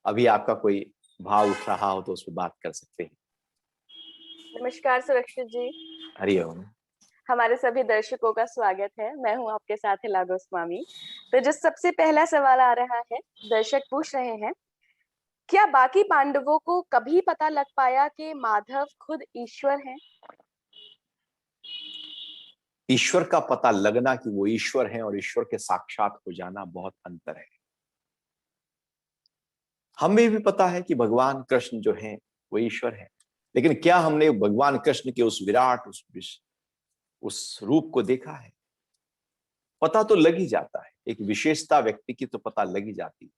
अभी आपका कोई भाव उठ रहा हो तो उस पर बात कर सकते हैं। नमस्कार सुरक्षित जी। हरिओम। हमारे सभी दर्शकों का स्वागत है। मैं हूं आपके साथ हिला गोस्वामी। तो जो सबसे पहला सवाल आ रहा है, दर्शक पूछ रहे हैं, क्या बाकी पांडवों को कभी पता लग पाया कि माधव खुद ईश्वर हैं? ईश्वर का पता लगना कि वो ईश्वर है और ईश्वर के साक्षात हो जाना बहुत अंतर है। हमें भी पता है कि भगवान कृष्ण जो हैं वो ईश्वर है, लेकिन क्या हमने भगवान कृष्ण के उस विराट, उस रूप को देखा है? पता तो लग ही जाता है, एक विशेषता व्यक्ति की तो पता लग ही जाती है,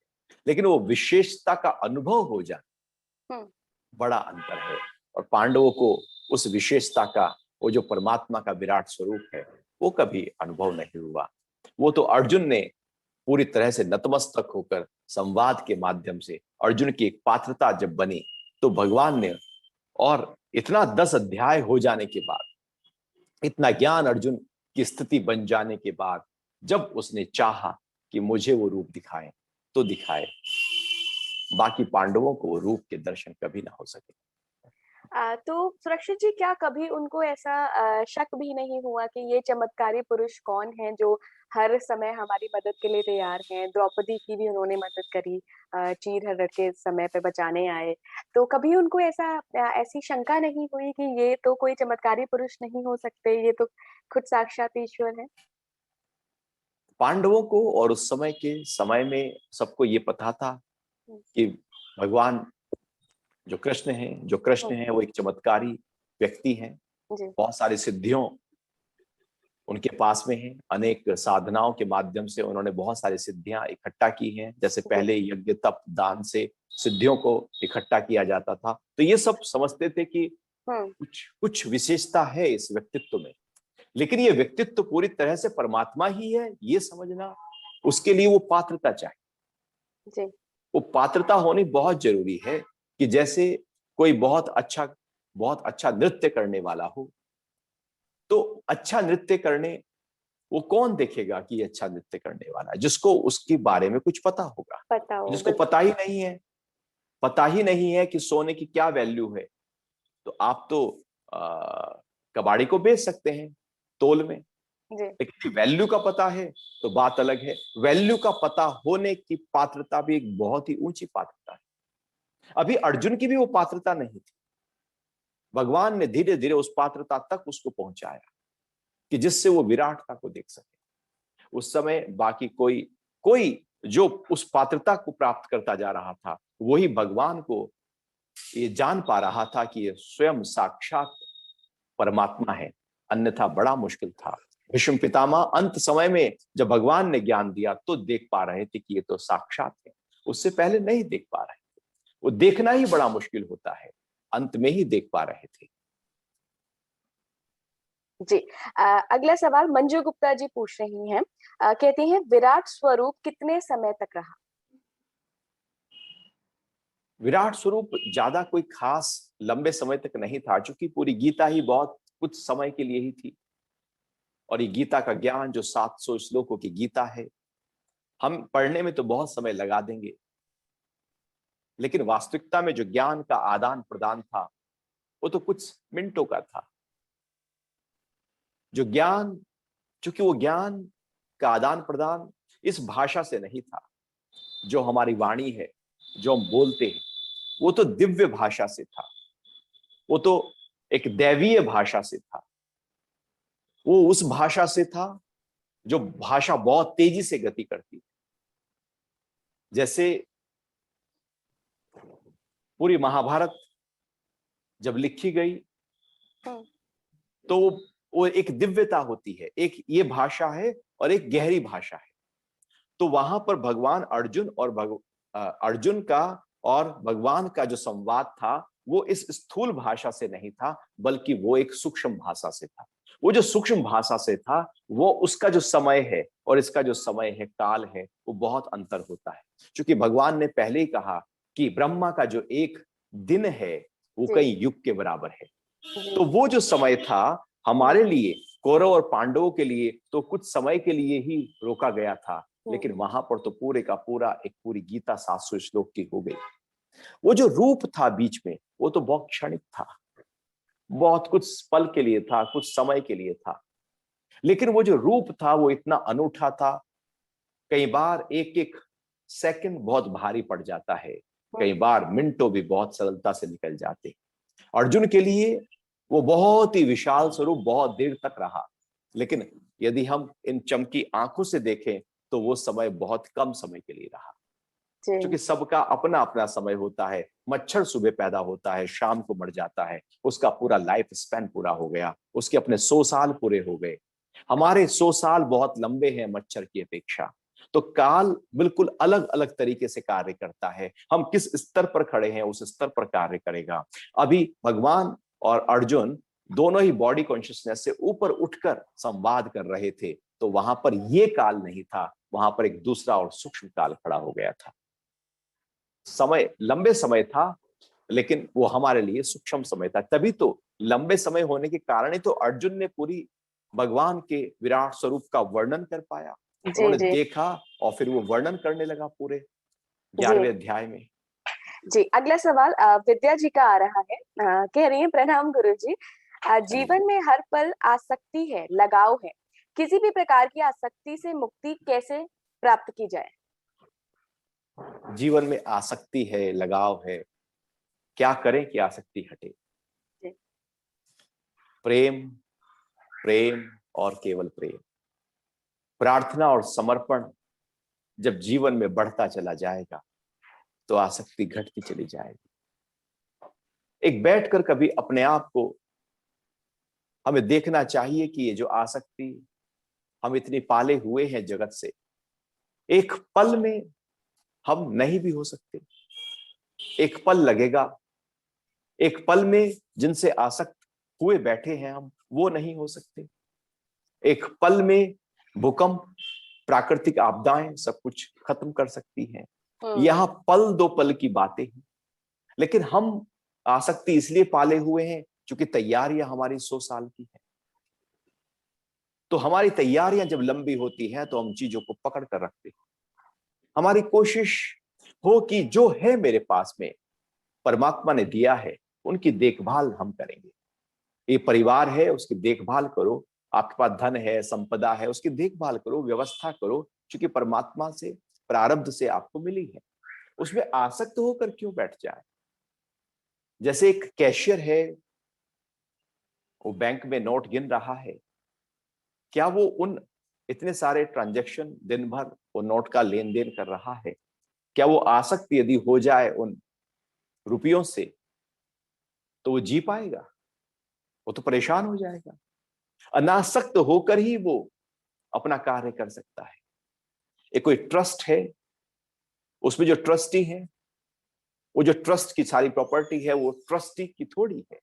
लेकिन वो विशेषता का अनुभव हो जाना बड़ा अंतर है। और पांडवों को उस विशेषता का, वो जो परमात्मा का विराट स्वरूप है, वो कभी अनुभव नहीं हुआ। वो तो अर्जुन ने पूरी तरह से नतमस्तक होकर संवाद के माध्यम से, अर्जुन की एक पात्रता जब बनी, तो भगवान ने, और इतना 10 अध्याय हो जाने के बाद, इतना ज्ञान अर्जुन की स्थिति बन जाने के बाद, जब उसने चाहा कि मुझे वो रूप दिखाएं, तो दिखाए। बाकी पांडवों को वो रूप के दर्शन कभी ना हो सके। तो सुरक्षित जी, क्या कभी उनको ऐसा शक भी नहीं हुआ कि ये चमत्कारी पुरुष कौन है जो हर समय हमारी मदद के लिए तैयार हैं? द्रौपदी की भी उन्होंने मदद करी, चीर-हरण के समय पे बचाने आए। तो कभी उनको ऐसा ऐसी शंका नहीं हुई कि ये तो कोई चमत्कारी पुरुष नहीं हो सकते, ये तो खुद साक्षात ईश्वर हैं? पांडवों को और उस समय के समय में सबको ये पता था हुँ, कि भगवान जो कृष्ण हुँ, हैं वो एक चमत्कारी व्यक्ति हैं। जी, बहुत सारी सिद्धियों उनके पास में है। अनेक साधनाओं के माध्यम से उन्होंने बहुत सारी सिद्धियां इकट्ठा की हैं। जैसे जी, पहले यज्ञ तप दान से सिद्धियों को इकट्ठा किया जाता था, तो ये सब समझते थे कि हुँ, कुछ कुछ विशेषता है इस व्यक्तित्व में। लेकिन ये व्यक्तित्व पूरी तरह से परमात्मा ही है ये समझना, उसके लिए वो पात्रता चाहिए। जी, वो पात्रता होनी बहुत जरूरी है कि जैसे कोई बहुत अच्छा नृत्य करने वाला हो, तो अच्छा नृत्य करने वो कौन देखेगा कि ये अच्छा नृत्य करने वाला है? जिसको उसके बारे में कुछ पता होगा। पता हो, जिसको पता ही नहीं है कि सोने की क्या वैल्यू है, तो आप तो कबाड़ी को बेच सकते हैं तोल में। जी, लेकिन वैल्यू का पता है तो बात अलग है। वैल्यू का पता होने की पात्रता भी एक बहुत ही ऊंची पात्रता है। अभी अर्जुन की भी वो पात्रता नहीं थी। भगवान ने धीरे धीरे उस पात्रता तक उसको पहुंचाया कि जिससे वो विराटता को देख सके। उस समय बाकी कोई कोई जो उस पात्रता को प्राप्त करता जा रहा था, वही भगवान को ये जान पा रहा था कि ये स्वयं साक्षात परमात्मा है। अन्यथा बड़ा मुश्किल था। भीष्म पितामह अंत समय में जब भगवान ने ज्ञान दिया तो देख पा रहे थे कि ये तो साक्षात है। उससे पहले नहीं देख पा रहे थे। वो देखना ही बड़ा मुश्किल होता है, अंत में ही देख पा रहे थे। जी। अगला सवाल मंजू गुप्ता जी पूछ रही हैं। कहती हैं विराट स्वरूप कितने समय तक रहा? विराट स्वरूप ज्यादा कोई खास लंबे समय तक नहीं था, क्योंकि पूरी गीता ही बहुत कुछ समय के लिए ही थी। और ये गीता का ज्ञान जो 700 श्लोकों की गीता है, हम पढ़ने में तो बहुत समय लगा देंगे, लेकिन वास्तविकता में जो ज्ञान का आदान प्रदान था वो तो कुछ मिनटों का था। जो ज्ञान चूंकि वो ज्ञान का आदान प्रदान इस भाषा से नहीं था, जो हमारी वाणी है, जो हम बोलते हैं, वो तो दिव्य भाषा से था। वो तो एक दैवीय भाषा से था। वो उस भाषा से था जो भाषा बहुत तेजी से गति करती है। जैसे पूरी महाभारत जब लिखी गई, हुँ, तो वो एक दिव्यता होती है। एक ये भाषा है और एक गहरी भाषा है। तो वहां पर भगवान अर्जुन और अर्जुन का और भगवान का जो संवाद था, वो इस स्थूल भाषा से नहीं था, बल्कि वो एक सूक्ष्म भाषा से था। वो जो सूक्ष्म भाषा से था, वो उसका जो समय है और इसका जो समय है, काल है, वो बहुत अंतर होता है। क्योंकि भगवान ने पहले ही कहा कि ब्रह्मा का जो एक दिन है वो जी, कई युग के बराबर है। जी, तो वो जो समय था हुँ, हमारे लिए, कौरव और पांडवों के लिए तो कुछ समय के लिए ही रोका गया था, हुँ, लेकिन वहां पर तो पूरे का पूरा एक पूरी गीता 700 श्लोक की हो गई। वो जो रूप था बीच में, वो तो बहुत क्षणिक था, बहुत कुछ पल के लिए था, कुछ समय के लिए था। लेकिन वो जो रूप था वो इतना अनूठा था। कई बार एक एक सेकंड बहुत भारी पड़ जाता है, हुँ, कई बार मिनटों भी बहुत सरलता से निकल जाते। अर्जुन के लिए वो बहुत ही विशाल स्वरूप बहुत देर तक रहा। लेकिन यदि हम इन चमकी आंखों से देखें तो वो समय बहुत कम समय के लिए रहा। जी, क्योंकि सबका अपना अपना समय होता है। मच्छर सुबह पैदा होता है, शाम को मर जाता है, उसका पूरा लाइफ स्पैन पूरा हो गया, उसके अपने 100 साल पूरे हो गए। हमारे 100 साल बहुत लंबे हैं मच्छर की अपेक्षा। तो काल बिल्कुल अलग अलग तरीके से कार्य करता है। हम किस स्तर पर खड़े हैं उस स्तर पर कार्य करेगा। अभी भगवान और अर्जुन दोनों ही बॉडी कॉन्शियसनेस से ऊपर उठकर संवाद कर रहे थे, तो वहां पर ये काल नहीं था, वहां पर एक दूसरा और सूक्ष्म काल खड़ा हो गया था। समय लंबे समय था, लेकिन वो हमारे लिए सूक्ष्म समय था। तभी तो लंबे समय होने के कारण ही तो अर्जुन ने पूरी भगवान के विराट स्वरूप का वर्णन कर पाया। जी, उन्होंने जी, देखा और फिर वो वर्णन करने लगा पूरे जी। 11वें अध्याय में। जी, अगला सवाल विद्या जी का आ रहा है। कह रही हैं, प्रणाम गुरुजी। जीवन में हर पल आसक्ति है, लगाव है। किसी भी प्रकार की आसक्ति से मुक्ति कैसे प्राप्त की जाए? जीवन में आसक्ति है, लगाव है, क्या करें कि आसक्ति हटे? जी। प्रेम, प्रेम और केवल प्रेम। प्रार्थना और समर्पण जब जीवन में बढ़ता चला जाएगा तो आसक्ति घटती चली जाएगी। एक बैठकर कभी अपने आप को हमें देखना चाहिए कि ये जो आसक्ति हम इतनी पाले हुए हैं जगत से, एक पल में हम नहीं भी हो सकते। एक पल लगेगा, एक पल में जिनसे आसक्त हुए बैठे हैं हम, वो नहीं हो सकते। एक पल में भूकंप, प्राकृतिक आपदाएं सब कुछ खत्म कर सकती हैं। यहां पल दो पल की बातें हैं, लेकिन हम आसक्ति इसलिए पाले हुए हैं क्योंकि तैयारियां हमारी 100 साल की है। तो हमारी तैयारियां जब लंबी होती हैं तो हम चीजों को पकड़ कर रखते हैं। हमारी कोशिश हो कि जो है मेरे पास में, परमात्मा ने दिया है, उनकी देखभाल हम करेंगे। ये परिवार है, उसकी देखभाल करो। आपके पास धन है, संपदा है, उसकी देखभाल करो, व्यवस्था करो, क्योंकि परमात्मा से, प्रारब्ध से आपको मिली है। उसमें आसक्त होकर क्यों बैठ जाए? जैसे एक कैशियर है, वो बैंक में नोट गिन रहा है, क्या वो उन इतने सारे ट्रांजैक्शन दिन भर वो नोट का लेन देन कर रहा है? क्या वो आसक्त यदि हो जाए उन रुपयों से तो वो जी पाएगा? वो तो परेशान हो जाएगा। अनासक्त होकर ही वो अपना कार्य कर सकता है। एक कोई ट्रस्ट है, उसमें जो ट्रस्टी है, वो जो ट्रस्ट की सारी प्रॉपर्टी है वो ट्रस्टी की थोड़ी है,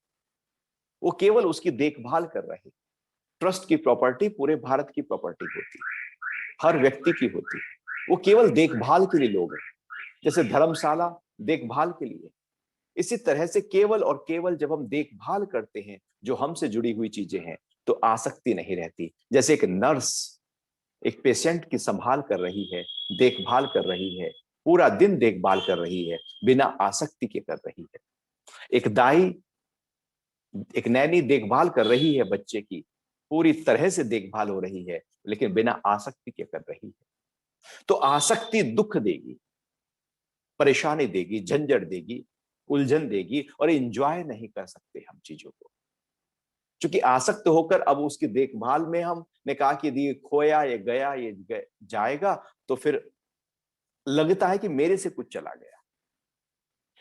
वो केवल उसकी देखभाल कर रहे। ट्रस्ट की प्रॉपर्टी पूरे भारत की प्रॉपर्टी होती है, हर व्यक्ति की होती है। वो केवल देखभाल के लिए लोग हैं, जैसे धर्मशाला देखभाल के लिए। इसी तरह से केवल और केवल जब हम देखभाल करते हैं जो हमसे जुड़ी हुई चीजें हैं, तो आसक्ति नहीं रहती। जैसे एक नर्स एक पेशेंट की संभाल कर रही है, देखभाल कर रही है, पूरा दिन देखभाल कर रही है, बिना आसक्ति के कर रही है। एक दाई, एक नैनी देखभाल कर रही है बच्चे की, पूरी तरह से देखभाल हो रही है, लेकिन बिना आसक्ति के कर रही है। तो आसक्ति दुख देगी, परेशानी देगी, झंझट देगी, उलझन देगी, और एंजॉय नहीं कर सकते हम चीजों को। क्योंकि आसक्त होकर अब उसकी देखभाल में हमने कहा कि यदि खोया, ये गया, ये जाएगा, तो फिर लगता है कि मेरे से कुछ चला गया।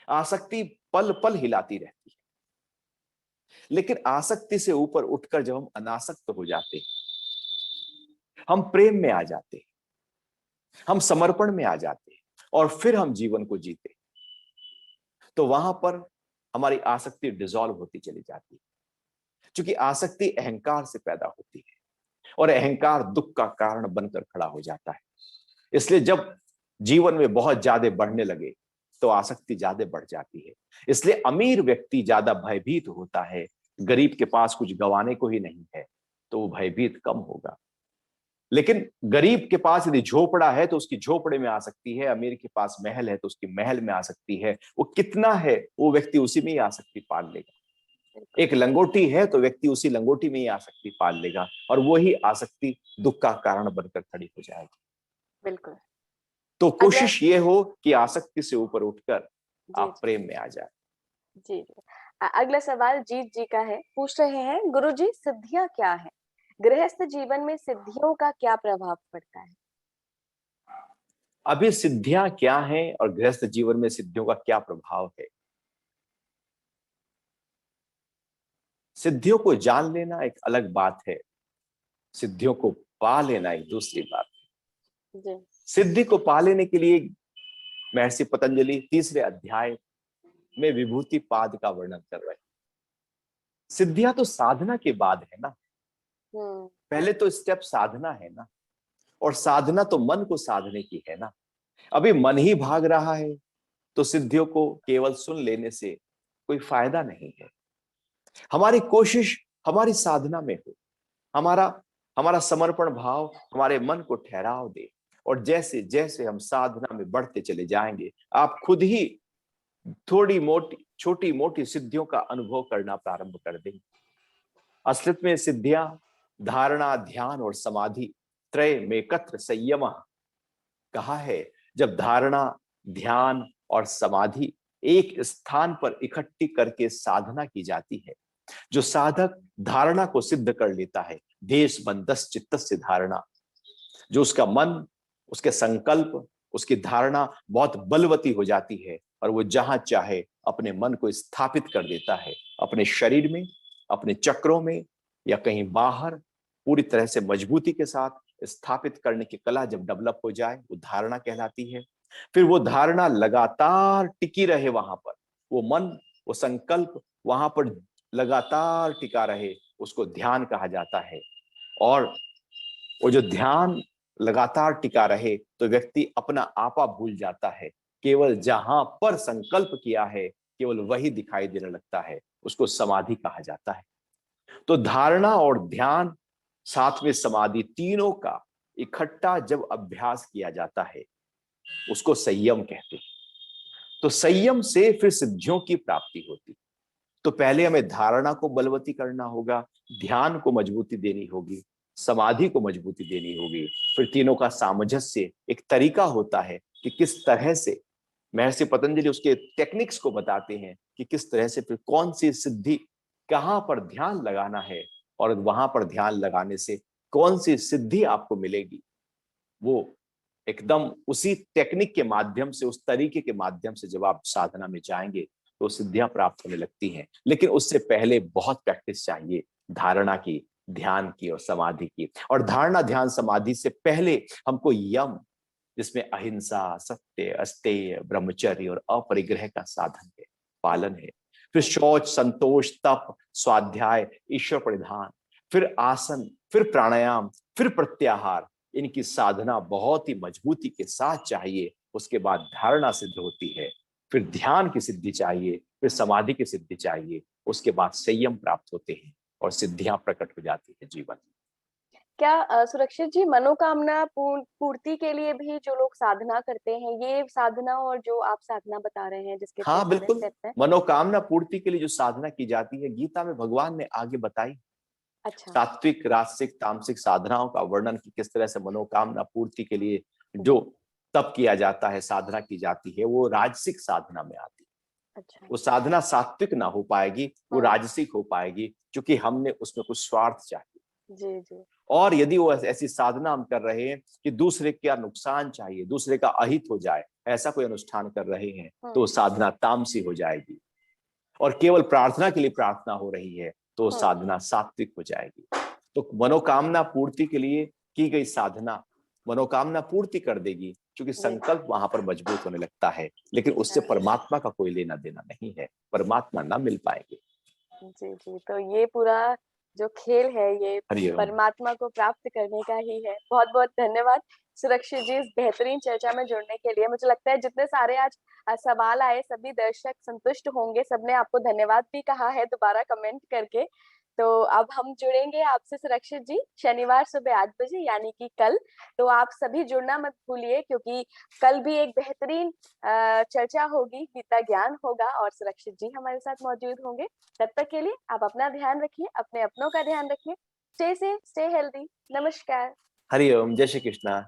आसक्ति पल पल हिलाती रहती है। लेकिन आसक्ति से ऊपर उठकर जब हम अनासक्त हो जाते हैं, हम प्रेम में आ जाते हैं, हम समर्पण में आ जाते हैं, और फिर हम जीवन को जीते हैं, तो वहां पर हमारी आसक्ति डिसॉल्व होती चली जाती है। क्योंकि आसक्ति अहंकार से पैदा होती है, और अहंकार दुख का कारण बनकर खड़ा हो जाता है। इसलिए जब जीवन में बहुत ज्यादा बढ़ने लगे तो आसक्ति ज्यादा बढ़ जाती है। इसलिए अमीर व्यक्ति ज्यादा भयभीत होता है, गरीब के पास कुछ गंवाने को ही नहीं है तो वो भयभीत कम होगा। लेकिन गरीब के पास यदि झोपड़ा है तो उसकी झोपड़े में आ सकती है, अमीर के पास महल है तो उसकी महल में आ सकती है। वो कितना है वो व्यक्ति उसी में ही आसक्ति पाल लेगा। एक लंगोटी है तो व्यक्ति उसी लंगोटी में ही आसक्ति पाल लेगा, और वही आसक्ति दुख का कारण बनकर खड़ी हो जाएगी। बिल्कुल। तो अगला कोशिश ये हो कि आसक्ति से ऊपर उठकर जी आप प्रेम में आ जाए। जी जी। अगला सवाल जीत जी का है। पूछ रहे हैं, गुरुजी सिद्धियां क्या है? गृहस्थ जीवन में सिद्धियों का क्या प्रभाव पड़ता है? अभी सिद्धियां क्या हैं और गृहस्थ जीवन में सिद्धियों का क्या प्रभाव है? सिद्धियों को जान लेना एक अलग बात है, सिद्धियों को पा लेना एक दूसरी बात है। जी। सिद्धि को पा लेने के लिए महर्षि पतंजलि तीसरे अध्याय में विभूति पाद का वर्णन कर रहे हैं। सिद्धियां तो साधना के बाद है ना, पहले तो स्टेप साधना है ना, और साधना तो मन को साधने की है ना। अभी मन ही भाग रहा है तो सिद्धियों को केवल सुन लेने से कोई फायदा नहीं है। हमारी कोशिश हमारी साधना में हो, हमारा हमारा समर्पण भाव हमारे मन को ठहराव दे, और जैसे जैसे हम साधना में बढ़ते चले जाएंगे, आप खुद ही थोड़ी मोटी छोटी मोटी सिद्धियों का अनुभव करना प्रारंभ कर देंगे। असलियत में सिद्धियां धारणा, ध्यान और समाधि त्रय में एकत्र संयम कहा है। जब धारणा, ध्यान और समाधि एक स्थान पर इकट्ठी करके साधना की जाती है, जो साधक धारणा को सिद्ध कर लेता है, देश बंधस चित्तस्य धारणा, जो उसका मन, उसके संकल्प, उसकी धारणा बहुत बलवती हो जाती है और वो जहां चाहे अपने मन को स्थापित कर देता है, अपने शरीर में, अपने चक्रों में या कहीं बाहर, पूरी तरह से मजबूती के साथ स्थापित करने की कला जब डेवलप हो जाए, वो धारणा कहलाती है। फिर वो धारणा लगातार टिकी रहे वहां पर, वो मन, वो संकल्प वहां पर लगातार टिका रहे, उसको ध्यान कहा जाता है। और वो जो ध्यान लगातार टिका रहे तो व्यक्ति अपना आपा भूल जाता है, केवल जहां पर संकल्प किया है केवल वही दिखाई देने लगता है, उसको समाधि कहा जाता है। तो धारणा और ध्यान, साथ में समाधि, तीनों का इकट्ठा जब अभ्यास किया जाता है उसको संयम कहते हैं। तो संयम से फिर सिद्धियों की प्राप्ति होती। तो पहले हमें धारणा को बलवती करना होगा, ध्यान को मजबूती देनी होगी, समाधि को मजबूती देनी होगी, फिर तीनों का सामंजस्य एक तरीका होता है कि किस तरह से महर्षि पतंजलि उसके टेक्निक्स को बताते हैं कि किस तरह से फिर कौन सी सिद्धि, कहां पर ध्यान लगाना है और वहां पर ध्यान लगाने से कौन सी सिद्धि आपको मिलेगी। वो एकदम उसी टेक्निक के माध्यम से, उस तरीके के माध्यम से जब आप साधना में जाएंगे तो सिद्धियां प्राप्त होने लगती हैं। लेकिन उससे पहले बहुत प्रैक्टिस चाहिए, धारणा की, ध्यान की और समाधि की। और धारणा, ध्यान, समाधि से पहले हमको यम, जिसमें अहिंसा, सत्य, अस्तेय, ब्रह्मचर्य और अपरिग्रह का साधन है, पालन है। फिर शौच, संतोष, तप, स्वाध्याय, ईश्वर परिधान, फिर आसन, फिर प्राणायाम, फिर प्रत्याहार, इनकी साधना बहुत ही मजबूती के साथ चाहिए। उसके बाद धारणा सिद्ध होती है, फिर ध्यान की सिद्धि चाहिए, फिर समाधि की सिद्धि चाहिए, उसके बाद संयम प्राप्त होते हैं और सिद्धियां प्रकट हो जाती है जीवन में। क्या सुरक्षित जी, मनोकामना पूर्ति के लिए भी जो लोग साधना करते हैं, ये साधना और जो आप साधना बता रहे हैं जिसके इतने हाँ सारे बिल्कुल, स्टेप हैं। मनोकामना पूर्ति के लिए जो साधना की जाती है, गीता में भगवान ने आगे बताई। अच्छा। सात्विक, राजसिक, तामसिक साधनाओं का वर्णन कि किस तरह से मनोकामना पूर्ति के लिए जो तप किया जाता है, साधना की जाती है, वो राजसिक साधना में आती है। अच्छा। वो साधना सात्विक ना हो पाएगी, वो राजसिक हो पाएगी, क्योंकि हमने उसमें कुछ स्वार्थ चाहिए। जी जी। और यदि वो ऐसी साधना हम कर रहे हैं कि दूसरे का नुकसान चाहिए, दूसरे का अहित हो जाए, ऐसा कोई अनुष्ठान कर रहे हैं, तो साधना तामसी हो जाएगी। और केवल प्रार्थना के लिए प्रार्थना हो रही है तो साधना सात्विक हो जाएगी। तो मनोकामना पूर्ति के लिए की गई साधना मनोकामना पूर्ति कर देगी, क्योंकि संकल्प वहां पर मजबूत होने लगता है। लेकिन उससे परमात्मा का कोई लेना देना नहीं है, परमात्मा ना मिल पाएंगे। जी जी, तो ये पूरा जो खेल है ये हरिओम। परमात्मा को प्राप्त करने का ही है। बहुत बहुत धन्यवाद सुरक्षित जी इस बेहतरीन चर्चा में जुड़ने के लिए। मुझे लगता है जितने सारे आज सवाल आए सभी दर्शक संतुष्ट होंगे, सबने आपको धन्यवाद भी कहा है दोबारा कमेंट करके। तो अब हम जुड़ेंगे आपसे सुरक्षित जी शनिवार सुबह 8 बजे यानी कि कल। तो आप सभी जुड़ना मत भूलिए, क्योंकि कल भी एक बेहतरीन चर्चा होगी, गीता ज्ञान होगा और सुरक्षित जी हमारे साथ मौजूद होंगे। तब तक के लिए आप अपना ध्यान रखिए, अपने अपनों का ध्यान रखिए। Stay safe, stay healthy. नमस्कार। हरिओम, जय श्री कृष्णा।